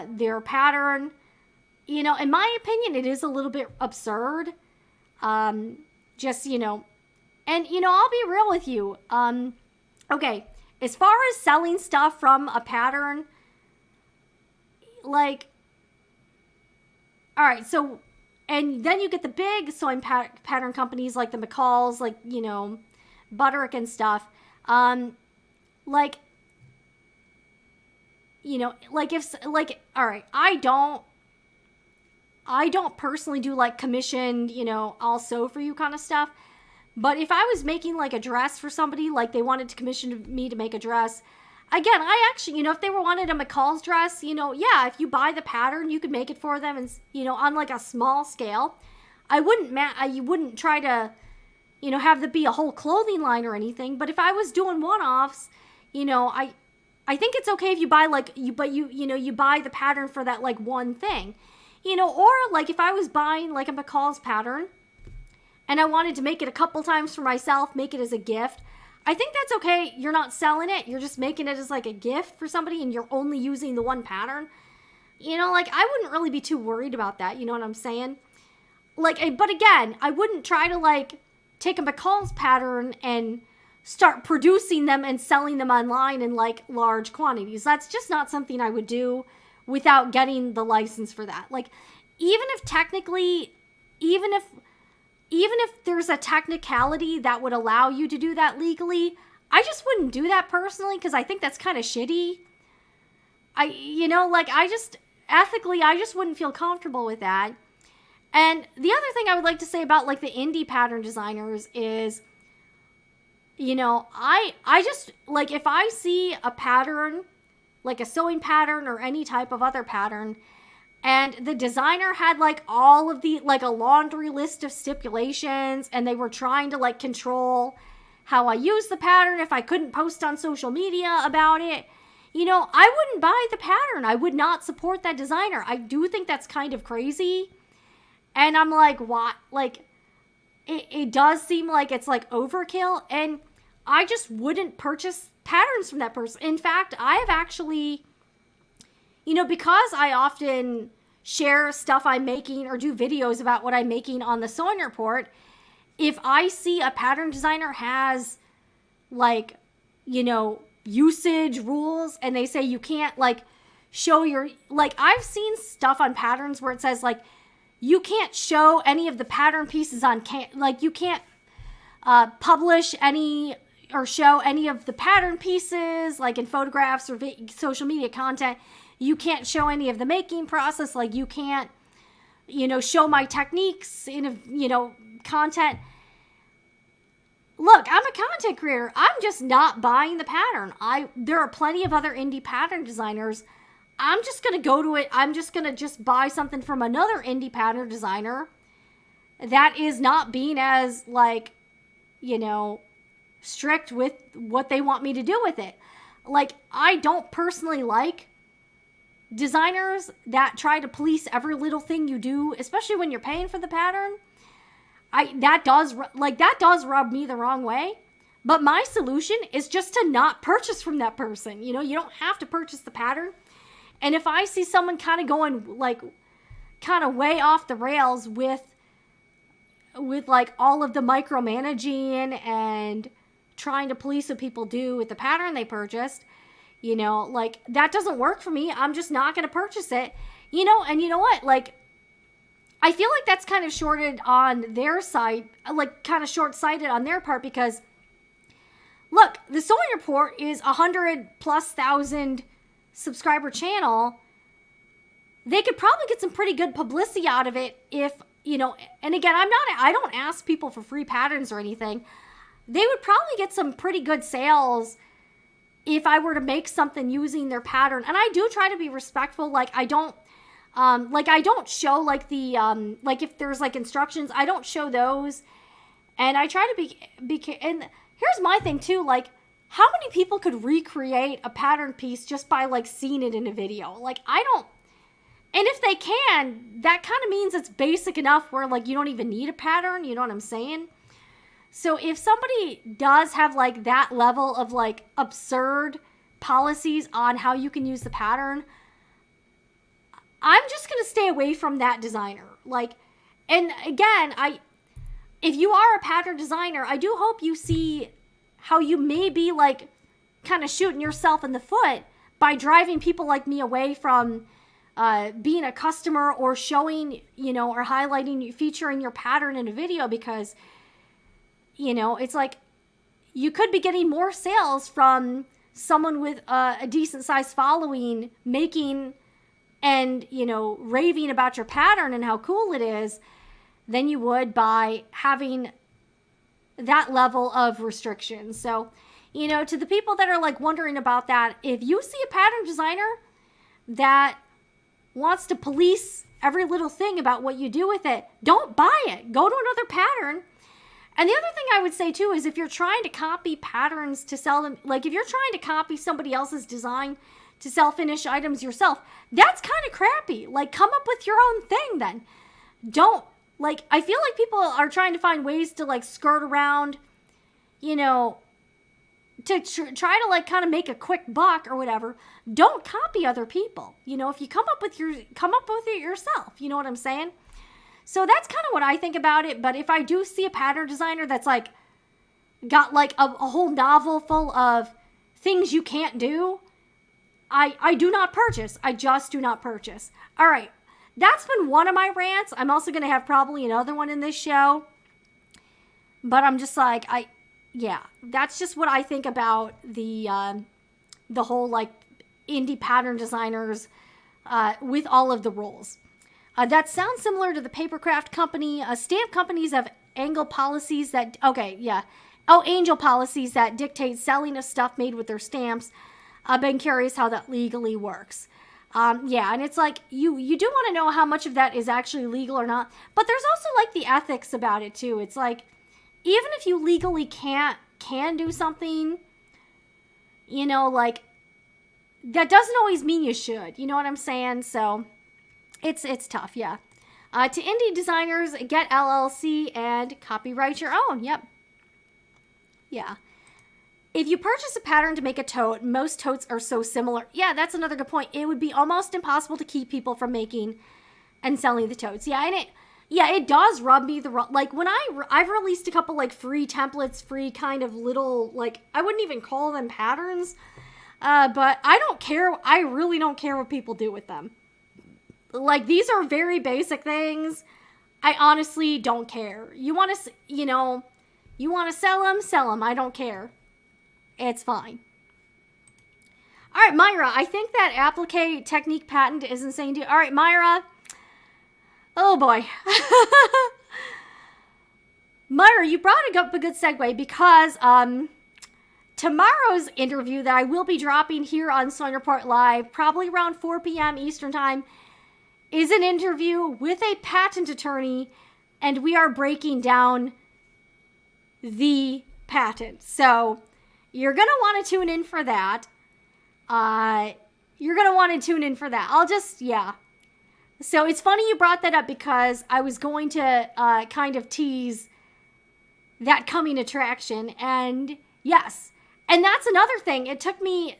their pattern. In my opinion, it is a little bit absurd. And I'll be real with you. Okay, as far as selling stuff from a pattern, like, all right, so, and then you get the big sewing pattern companies like the McCalls, like, Butterick and stuff. All right, I don't personally do like commissioned, I'll sew for you kind of stuff. But if I was making like a dress for somebody, like they wanted to commission me to make a dress, again, I actually, if they wanted a McCall's dress, yeah, if you buy the pattern, you could make it for them and, on like a small scale. You wouldn't try to, have there be a whole clothing line or anything. But if I was doing one-offs, I think it's okay if you buy like, you buy the pattern for that like one thing, or like if I was buying like a McCall's pattern, and I wanted to make it a couple times for myself, make it as a gift, I think that's okay. You're not selling it. You're just making it as like a gift for somebody and you're only using the one pattern. I wouldn't really be too worried about that. You know what I'm saying? But again, I wouldn't try to like take a McCall's pattern and start producing them and selling them online in like large quantities. That's just not something I would do without getting the license for that. Like, even if there's a technicality that would allow you to do that legally, I just wouldn't do that personally because I think that's kind of shitty. Ethically, I just wouldn't feel comfortable with that. And the other thing I would like to say about like the indie pattern designers is, I just, like, if I see a pattern, like a sewing pattern or any type of other pattern, and the designer had like all of the, like a laundry list of stipulations, and they were trying to like control how I use the pattern if I couldn't post on social media about it, I wouldn't buy the pattern. I would not support that designer. I do think that's kind of crazy. And I'm like, what? Like, it does seem like it's like overkill, and I just wouldn't purchase patterns from that person. In fact, I have actually, because I often share stuff I'm making or do videos about what I'm making on the Sewing Report, if I see a pattern designer has like, usage rules and they say you can't like show your, like, I've seen stuff on patterns where it says like, you can't show any of the pattern pieces on, like you can't publish any or show any of the pattern pieces, like in photographs or social media content. You can't show any of the making process. Like you can't, show my techniques in, content. Look, I'm a content creator. I'm just not buying the pattern. There are plenty of other indie pattern designers. I'm just going to go to it. I'm just going to just buy something from another indie pattern designer that is not being as like, strict with what they want me to do with it. Like, I don't personally like designers that try to police every little thing you do, especially when you're paying for the pattern. That does rub me the wrong way. But my solution is just to not purchase from that person. You don't have to purchase the pattern. And if I see someone kind of going like kind of way off the rails with like all of the micromanaging and trying to police what people do with the pattern they purchased, like that doesn't work for me. I'm just not going to purchase it, and you know what? Like, I feel like that's kind of shorted on their side, like kind of short-sighted on their part, because look, the Sewing Report is 100,000+ subscriber channel, they could probably get some pretty good publicity out of it if, you know, and again, I don't ask people for free patterns or anything. They would probably get some pretty good sales if I were to make something using their pattern. And I do try to be respectful. Like, I don't show like the, like if there's like instructions, I don't show those. And I try to be, and here's my thing too, like, how many people could recreate a pattern piece just by like seeing it in a video? Like, I don't, and if they can, that kind of means it's basic enough where like you don't even need a pattern, you know what I'm saying? So if somebody does have like that level of like absurd policies on how you can use the pattern, I'm just going to stay away from that designer. Like, and again, if you are a pattern designer, I do hope you see how you may be like kind of shooting yourself in the foot by driving people like me away from being a customer or showing, you know, or highlighting, featuring your pattern in a video, because, you know, it's like you could be getting more sales from someone with a decent sized following making and, you know, raving about your pattern and how cool it is than you would by having that level of restrictions. So, you know, to the people that are like wondering about that, if you see a pattern designer that wants to police every little thing about what you do with it, don't buy it. Go to another pattern. And the other thing I would say too is if you're trying to copy patterns to sell them, like if you're trying to copy somebody else's design to sell finished items yourself, that's kind of crappy. Like, come up with your own thing then. Don't, like, I feel like people are trying to find ways to like skirt around, you know, to try to like kind of make a quick buck or whatever. Don't copy other people. You know, if you come up with it yourself, you know what I'm saying? So that's kind of what I think about it. But if I do see a pattern designer that's like got like a whole novel full of things you can't do, I do not purchase. I just do not purchase. All right. That's been one of my rants. I'm also going to have probably another one in this show. But I'm just like, yeah, that's just what I think about the whole like indie pattern designers with all of the rules. That sounds similar to the papercraft company. Stamp companies have angel policies that, angel policies that dictate selling of stuff made with their stamps. I've been curious how that legally works. Yeah, and it's like, you do want to know how much of that is actually legal or not. But there's also like the ethics about it too. It's like, even if you legally can do something, you know, like, that doesn't always mean you should. You know what I'm saying? So, it's tough, yeah. To indie designers, get LLC and copyright your own. Yep. Yeah. If you purchase a pattern to make a tote, most totes are so similar. Yeah, that's another good point. It would be almost impossible to keep people from making and selling the totes. Yeah, and it does rub me the wrong. Like, when I've released a couple like free templates, free kind of little, like, I wouldn't even call them patterns, but I don't care. I really don't care what people do with them. Like, these are very basic things. I honestly don't care. You want to, you know, you want to sell them. I don't care. It's fine. All right, Myra, I think that applique technique patent is insane too. All right, Myra. Oh boy. Myra, you brought up a good segue because tomorrow's interview that I will be dropping here on Sewing Report Live, probably around 4 p.m. Eastern Time, is an interview with a patent attorney, and we are breaking down the patent. So you're going to want to tune in for that. So it's funny you brought that up because I was going to kind of tease that coming attraction. And yes, and that's another thing. It took me,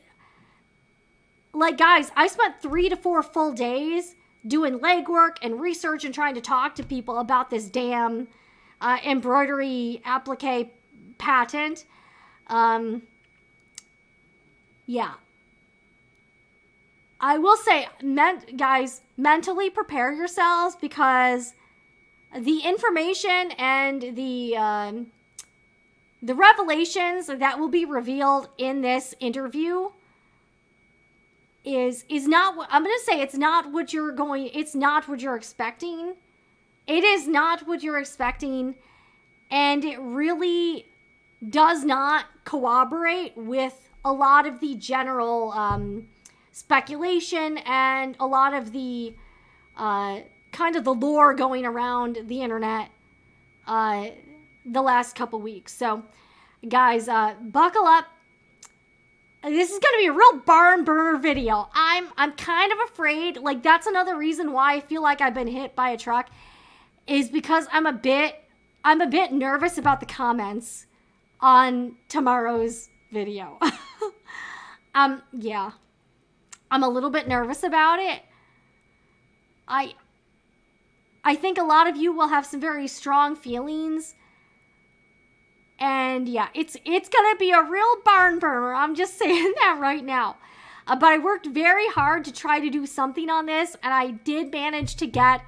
like, guys, I spent 3 to 4 full days doing legwork and research and trying to talk to people about this damn embroidery applique patent. Yeah. I will say, guys, mentally prepare yourselves because the information and the revelations that will be revealed in this interview is not what I'm going to say. It's not what you're expecting. It is not what you're expecting. And it really does not corroborate with a lot of the general speculation and a lot of the kind of the lore going around the internet the last couple weeks. So, guys, buckle up. This is going to be a real barn burner video. I'm kind of afraid. Like, that's another reason why I feel like I've been hit by a truck, is because I'm a bit nervous about the comments on tomorrow's video. Yeah. I'm a little bit nervous about it. I think a lot of you will have some very strong feelings. And yeah, it's going to be a real barn burner. I'm just saying that right now. But I worked very hard to try to do something on this, and I did manage to get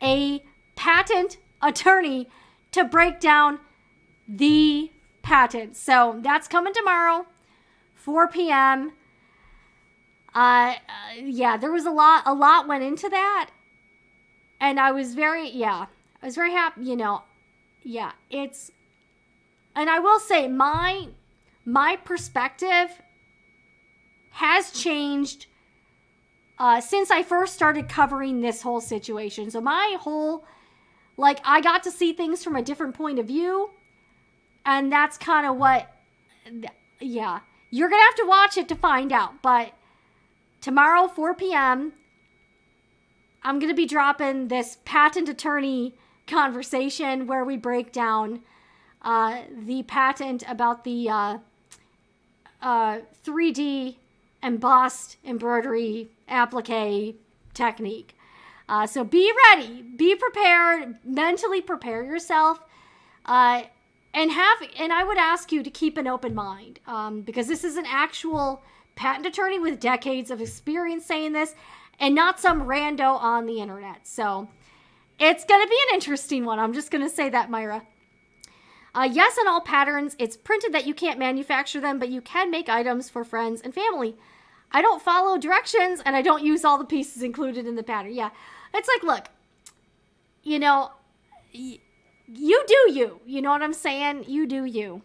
a patent attorney to break down the patent. So that's coming tomorrow, 4 p.m. Yeah, there was a lot went into that. And I was very happy, yeah, and I will say my perspective has changed since I first started covering this whole situation. So my whole, I got to see things from a different point of view, and that's kind of what, yeah, you're going to have to watch it to find out. But tomorrow, 4 p.m., I'm going to be dropping this patent attorney conversation where we break down the patent about the 3D embossed embroidery applique technique. So be ready, be prepared, mentally prepare yourself, and I would ask you to keep an open mind, because this is an actual patent attorney with decades of experience saying this, and not some rando on the internet. So it's going to be an interesting one. I'm just going to say that, Myra. Yes, in all patterns, it's printed that you can't manufacture them, but you can make items for friends and family. I don't follow directions, and I don't use all the pieces included in the pattern. Yeah, it's like, look, you do you. You know what I'm saying? You do you.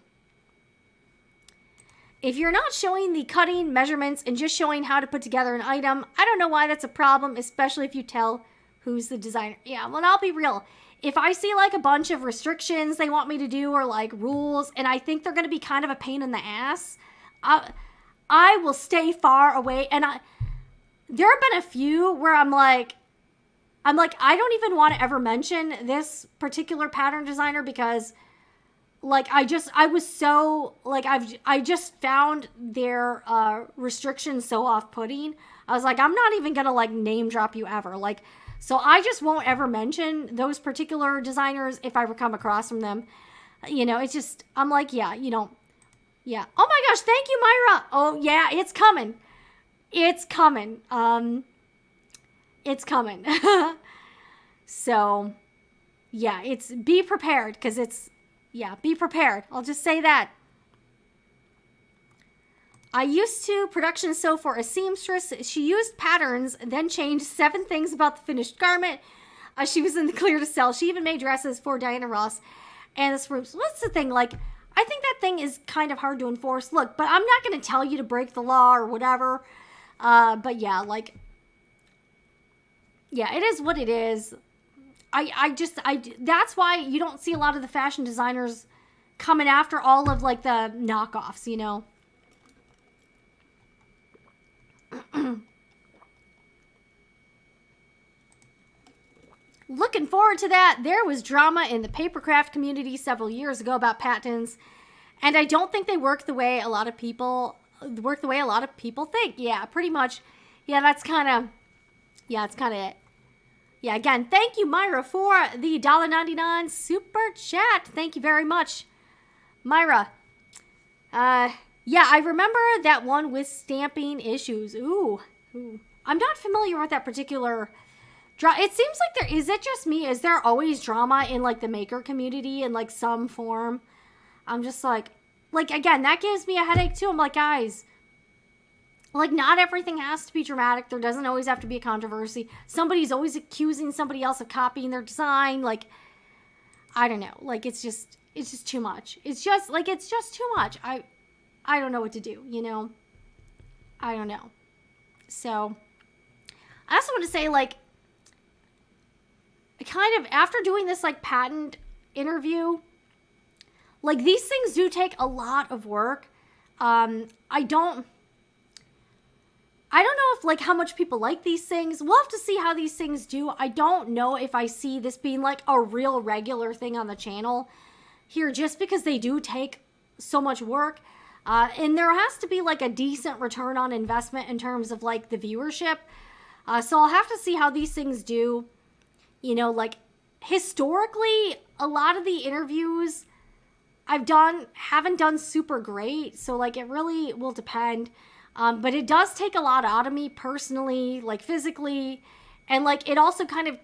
If you're not showing the cutting measurements and just showing how to put together an item, I don't know why that's a problem, especially if you tell who's the designer. Yeah, well, I'll be real. If I see a bunch of restrictions they want me to do, or rules, and I think they're going to be kind of a pain in the ass, I will stay far away. And there have been a few where I'm like, I don't even want to ever mention this particular pattern designer, because I just found their restrictions so off-putting. I was like, I'm not even gonna name drop you ever. So I just won't ever mention those particular designers if I ever come across from them. It's just, I'm like, yeah. Oh my gosh, thank you, Myra. Oh yeah, it's coming. It's coming. It's coming. So yeah, be prepared, because be prepared. I'll just say that. I used to production sew for a seamstress. She used patterns, then changed 7 things about the finished garment. She was in the clear to sell. She even made dresses for Diana Ross and the Swoops. What's the thing? I think that thing is kind of hard to enforce. Look, but I'm not going to tell you to break the law or whatever. But yeah, yeah, it is what it is. That's why you don't see a lot of the fashion designers coming after all of the knockoffs, Looking forward to that. There was drama in the papercraft community several years ago about patents, and I don't think they work the way a lot of people think. Yeah, pretty much. Yeah, that's kind of it. Yeah, again, thank you, Myra, for the $1.99 super chat. Thank you very much, Myra. Yeah, I remember that one with stamping issues. Ooh. I'm not familiar with that particular it seems like is it just me? Is there always drama in the maker community in some form? I'm just again, that gives me a headache too. I'm like, guys, Like, not everything has to be dramatic. There doesn't always have to be a controversy. Somebody's always accusing somebody else of copying their design. Like, I don't know. Like, it's just too much. It's just too much. I don't know what to do, you know? I don't know. So, I also want to say, like, kind of, after doing this, like, patent interview, like, these things do take a lot of work. I don't know if, like, how much people like these things. We'll have to see how these things do. I don't know if I see this being, like, a real regular thing on the channel here, just because they do take so much work. And there has to be, like, a decent return on investment in terms of, like, the viewership. So I'll have to see how these things do. You know, like, historically, a lot of the interviews haven't done super great. So, like, it really will depend. But it does take a lot out of me personally, like, physically. And, like, it also kind of,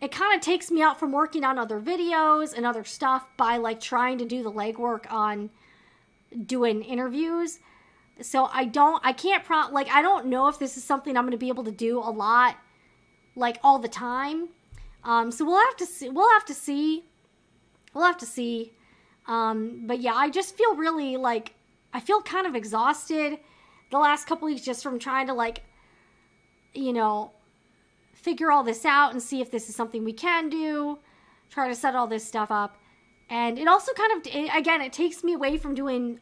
it kind of takes me out from working on other videos and other stuff by, like, trying to do the legwork on doing interviews. So I don't know if this is something I'm going to be able to do a lot, like, all the time. So we'll have to see. But yeah, I just feel really, like, I feel kind of exhausted the last couple weeks just from trying to, like, you know, figure all this out and see if this is something we can do, try to set all this stuff up. And it also kind of, again, it takes me away from doing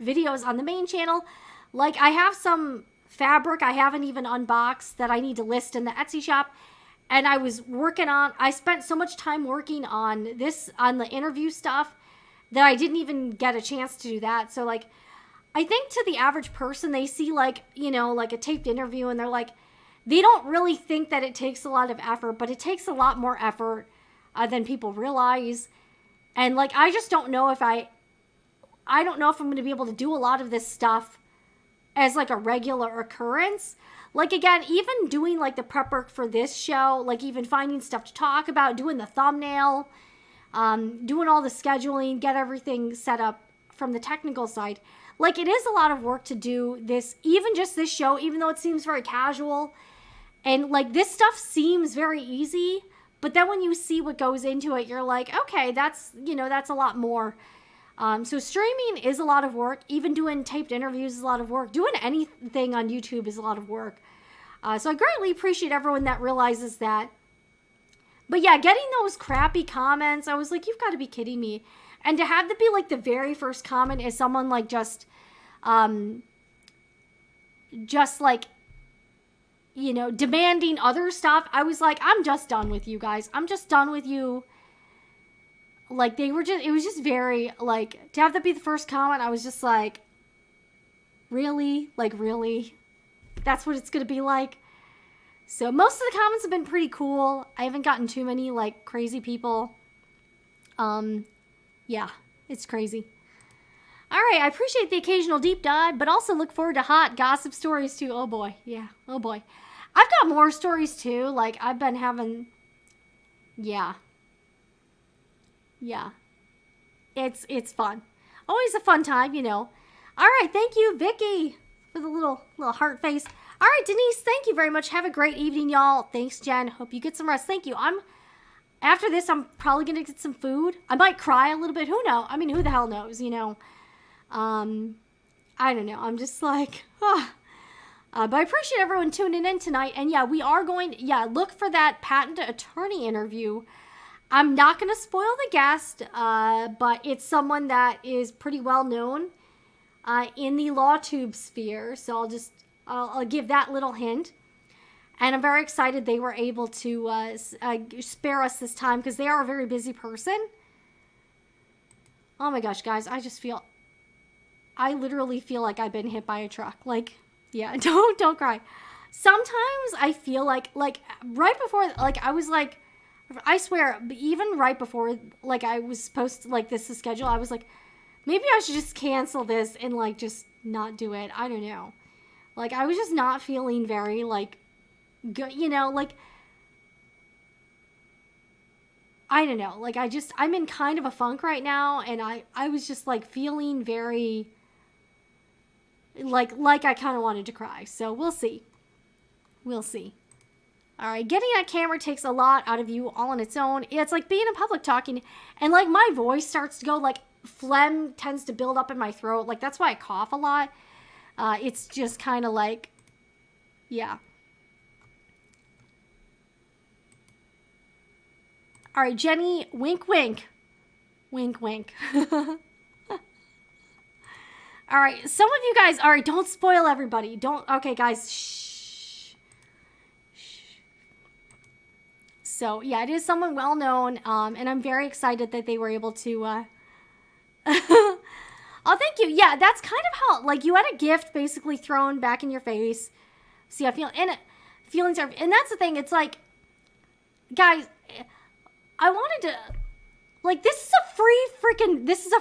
videos on the main channel. Like, I have some fabric I haven't even unboxed that I need to list in the Etsy shop. And I spent so much time working on the interview stuff, that I didn't even get a chance to do that. So, like, I think to the average person, they see, like, you know, like, a taped interview, and they're like, they don't really think that it takes a lot of effort, but it takes a lot more effort than people realize. And, like, I just don't know if I don't know if I'm going to be able to do a lot of this stuff as, like, a regular occurrence. Like, again, even doing, like, the prep work for this show, like, even finding stuff to talk about, doing the thumbnail, doing all the scheduling, get everything set up from the technical side. Like, it is a lot of work to do this, even just this show, even though it seems very casual. And, like, this stuff seems very easy, but then when you see what goes into it, you're like, okay, that's a lot more. So streaming is a lot of work. Even doing taped interviews is a lot of work. Doing anything on YouTube is a lot of work. So I greatly appreciate everyone that realizes that. But yeah, getting those crappy comments, I was like, you've got to be kidding me. And to have that be, like, the very first comment is someone, like, just like, you know, demanding other stuff. I was like, I'm just done with you guys. I'm just done with you. Like, it was just very, like, to have that be the first comment, I was just like, really? Like, really? That's what it's going to be like? So most of the comments have been pretty cool. I haven't gotten too many, like, crazy people. Yeah, it's crazy. All right, I appreciate the occasional deep dive, but also look forward to hot gossip stories too. Oh boy, yeah, oh boy. I've got more stories too. Like, I've been having, yeah. It's fun. Always a fun time, you know. All right, thank you, Vicky, for the little heart face. All right, Denise, thank you very much. Have a great evening, y'all. Thanks, Jen. Hope you get some rest. Thank you. After this, I'm probably going to get some food. I might cry a little bit. Who knows? I mean, who the hell knows, you know? I don't know. I'm just like, but I appreciate everyone tuning in tonight. And yeah, we are going to, look for that patent attorney interview. I'm not going to spoil the guest, but it's someone that is pretty well known in the law tube sphere. So I'll give that little hint. And I'm very excited they were able to spare us this time because they are a very busy person. Oh my gosh, guys, I literally feel like I've been hit by a truck. Like, yeah, don't cry. Sometimes I feel like right before, like, I was like, I swear, even right before, like, I was supposed to, like, this is scheduled, I was like, maybe I should just cancel this and, like, just not do it. I don't know. Like, I was just not feeling very, like, good, you know, like, I don't know. Like, I'm in kind of a funk right now, and I was just, like, feeling very like I kind of wanted to cry. So we'll see. We'll see. All right, getting that camera takes a lot out of you all on its own. It's like being in public talking, and like my voice starts to go, like phlegm tends to build up in my throat. Like that's why I cough a lot. It's just kind of like, yeah. All right, Jenny, wink, wink. Wink, wink. All right, some of you guys, all right, don't spoil everybody. Don't, okay, guys, shh. So, yeah, it is someone well-known, and I'm very excited that they were able to, oh, thank you. Yeah, that's kind of how, like, you had a gift basically thrown back in your face. See, I feel, and feelings are, and that's the thing, it's like, guys, I wanted to, like, this is a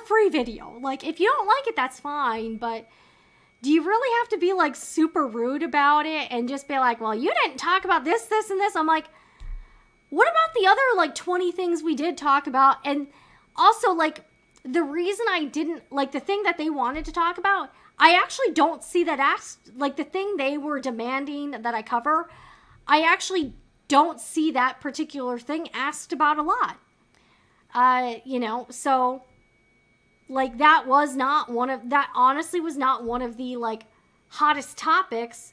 free video. Like, if you don't like it, that's fine, but do you really have to be, like, super rude about it and just be like, well, you didn't talk about this, this, and this? I'm like, what about the other, like, 20 things we did talk about? And also, like, the reason I didn't, like, the thing that they wanted to talk about, I actually don't see that asked, like, the thing they were demanding that I cover, I actually don't see that particular thing asked about a lot. You know, so, like, that honestly was not one of the, like, hottest topics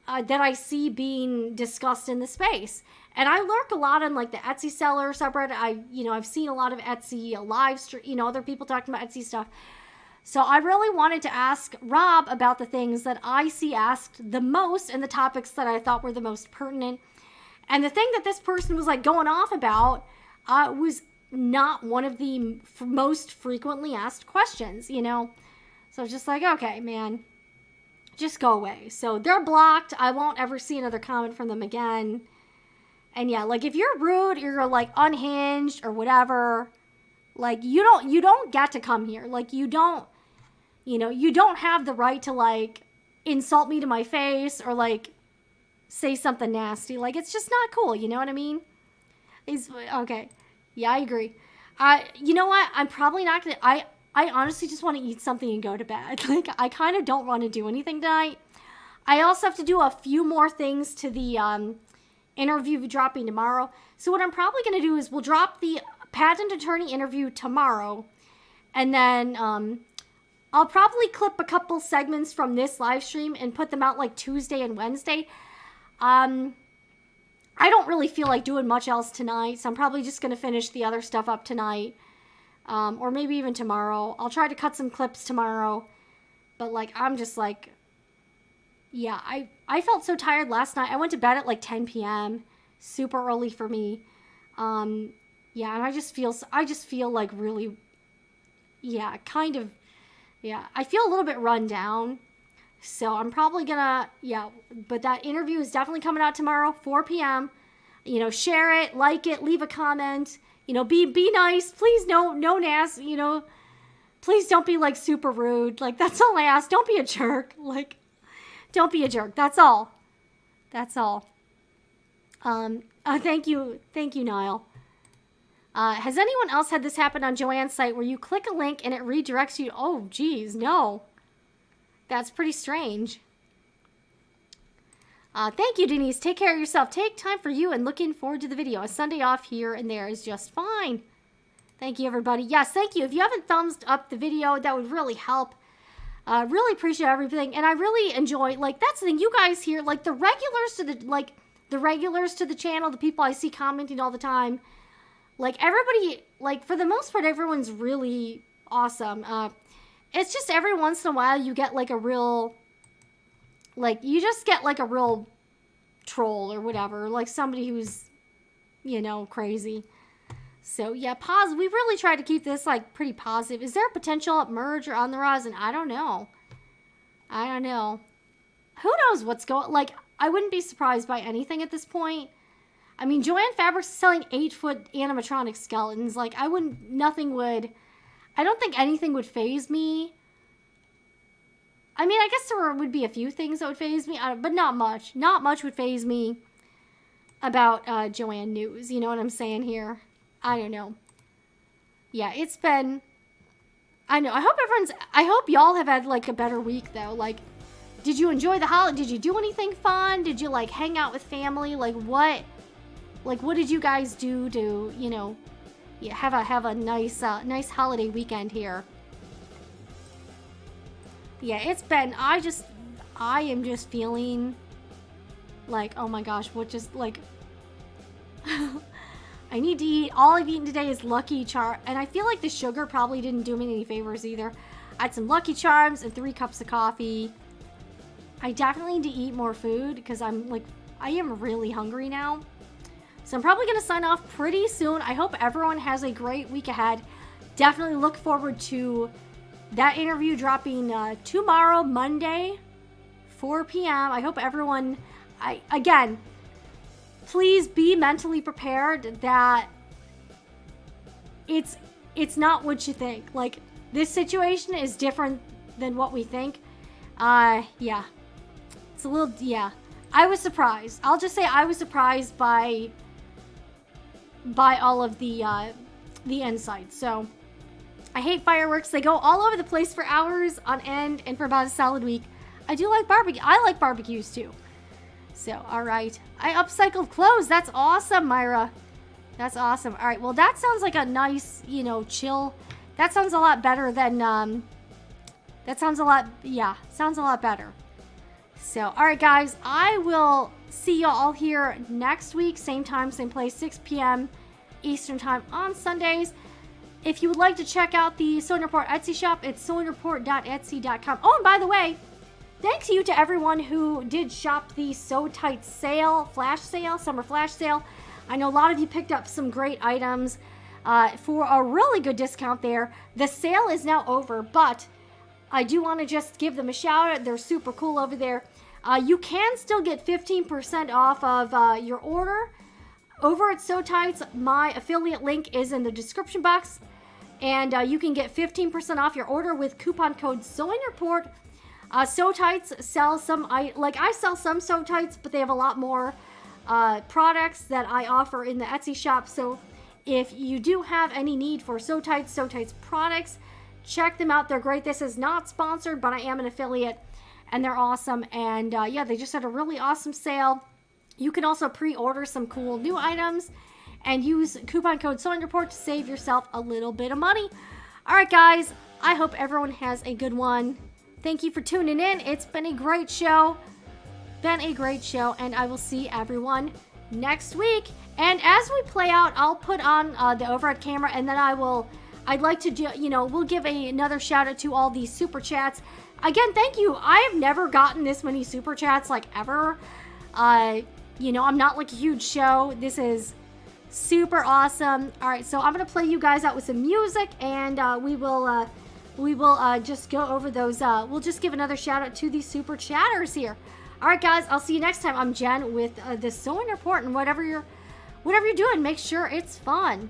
that I see being discussed in the space. And I lurk a lot on, like, the Etsy seller subreddit. I've seen a lot of Etsy live stream, other people talking about Etsy stuff. So I really wanted to ask Rob about the things that I see asked the most and the topics that I thought were the most pertinent. And the thing that this person was, like, going off about was not one of the most frequently asked questions, you know? So it's just like, okay, man, just go away. So they're blocked. I won't ever see another comment from them again. And yeah, like, if you're rude, you're, like, unhinged or whatever, like, you don't get to come here. Like, you don't have the right to, like, insult me to my face or, like, say something nasty. Like, it's just not cool, you know what I mean? Okay. Yeah, I agree. You know what? I'm probably not gonna, I honestly just want to eat something and go to bed. Like, I kind of don't want to do anything tonight. I also have to do a few more things to the interview dropping tomorrow. So what I'm probably going to do is we'll drop the patent attorney interview tomorrow. And then I'll probably clip a couple segments from this live stream and put them out, like, Tuesday and Wednesday. I don't really feel like doing much else tonight, so I'm probably just going to finish the other stuff up tonight. Or maybe even tomorrow. I'll try to cut some clips tomorrow. But, like, I'm just, like, yeah, I felt so tired last night. I went to bed at, like, 10 p.m. Super early for me. Yeah, and I just feel, like, really, yeah, kind of, yeah. I feel a little bit run down. So I'm probably gonna, yeah, but that interview is definitely coming out tomorrow, 4 p.m. You know, share it, like it, leave a comment, you know, be nice. Please, no nasty, you know, please don't be, like, super rude. Like, that's all I ask. Don't be a jerk. Like, don't be a jerk. That's all. That's all. Thank you, Niall. Has anyone else had this happen on Joann's site where you click a link and it redirects you? Oh, geez, no. That's pretty strange. Thank you, Denise. Take care of yourself. Take time for you and looking forward to the video. A Sunday off here and there is just fine. Thank you, everybody. Yes, thank you. If you haven't thumbs up the video, that would really help. Really appreciate everything. And I really enjoy, like, that's the thing. You guys here, like, the regulars to the channel, the people I see commenting all the time, like, everybody, like, for the most part, everyone's really awesome. It's just every once in a while you get, like, a real, like, you just get, like, a real troll or whatever. Like, somebody who's, you know, crazy. So, yeah, we really try to keep this, like, pretty positive. Is there a potential merge or on the horizon? I don't know. I don't know. Who knows what's going, like, I wouldn't be surprised by anything at this point. I mean, Joann Fabrics is selling 8-foot animatronic skeletons. Like, I don't think anything would faze me. I mean, I guess there would be a few things that would faze me, but not much. Not much would faze me about Joann news. You know what I'm saying here? I don't know. Yeah, it's been... I know. I hope y'all have had like a better week though. Like, did you enjoy the holiday? Did you do anything fun? Did you like hang out with family? Like what did you guys do to, you know, have a nice holiday weekend here? Yeah, it's been, I am just feeling like, oh my gosh, what just like, I need to eat. All I've eaten today is Lucky Charm, and I feel like the sugar probably didn't do me any favors either. I had some Lucky Charms and 3 cups of coffee. I definitely need to eat more food because I am really hungry now. So I'm probably going to sign off pretty soon. I hope everyone has a great week ahead. Definitely look forward to that interview dropping tomorrow, Monday, 4 p.m. I hope everyone, again, please be mentally prepared that it's not what you think. Like, this situation is different than what we think. Yeah. It's a little, yeah. I was surprised. I'll just say I was surprised by all of the insights. So, I hate fireworks. They go all over the place for hours on end and for about a solid week. I do like barbecue. I like barbecues too. So, all right. I upcycled clothes. That's awesome, Myra. That's awesome. All right. Well, that sounds like a nice, you know, chill. That sounds a lot better than, sounds a lot better. So, all right, guys. I will see you all here next week. Same time, same place, 6 p.m. Eastern time on Sundays. If you would like to check out the Sewing Report Etsy shop, it's sewingreport.etsy.com. Oh, and by the way, thanks you to everyone who did shop the Sew Tight sale, flash sale, summer flash sale. I know a lot of you picked up some great items for a really good discount there. The sale is now over, but I do want to just give them a shout out. They're super cool over there. You can still get 15% off of your order over at Sew Tights. My affiliate link is in the description box, and you can get 15% off your order with coupon code Sewing Report. Sew Tights sell some, I sell some Sew Tights, but they have a lot more products that I offer in the Etsy shop. So if you do have any need for Sew Tights products, check them out. They're great. This is not sponsored, but I am an affiliate, and they're awesome. And yeah, they just had a really awesome sale. You can also pre-order some cool new items and use coupon code Sewing Report to save yourself a little bit of money. All right, guys, I hope everyone has a good one. Thank you for tuning in. It's been a great show. And I will see everyone next week. And as we play out, I'll put on the overhead camera, and then I'd like to do, we'll give another shout out to all these super chats. Again, thank you. I have never gotten this many super chats, like, ever. I'm not like a huge show. This is super awesome. All right, so I'm going to play you guys out with some music, and we will just go over those. We'll just give another shout out to these super chatters here. All right, guys, I'll see you next time. I'm Jen with the Sewing Report, and whatever you're doing, make sure it's fun.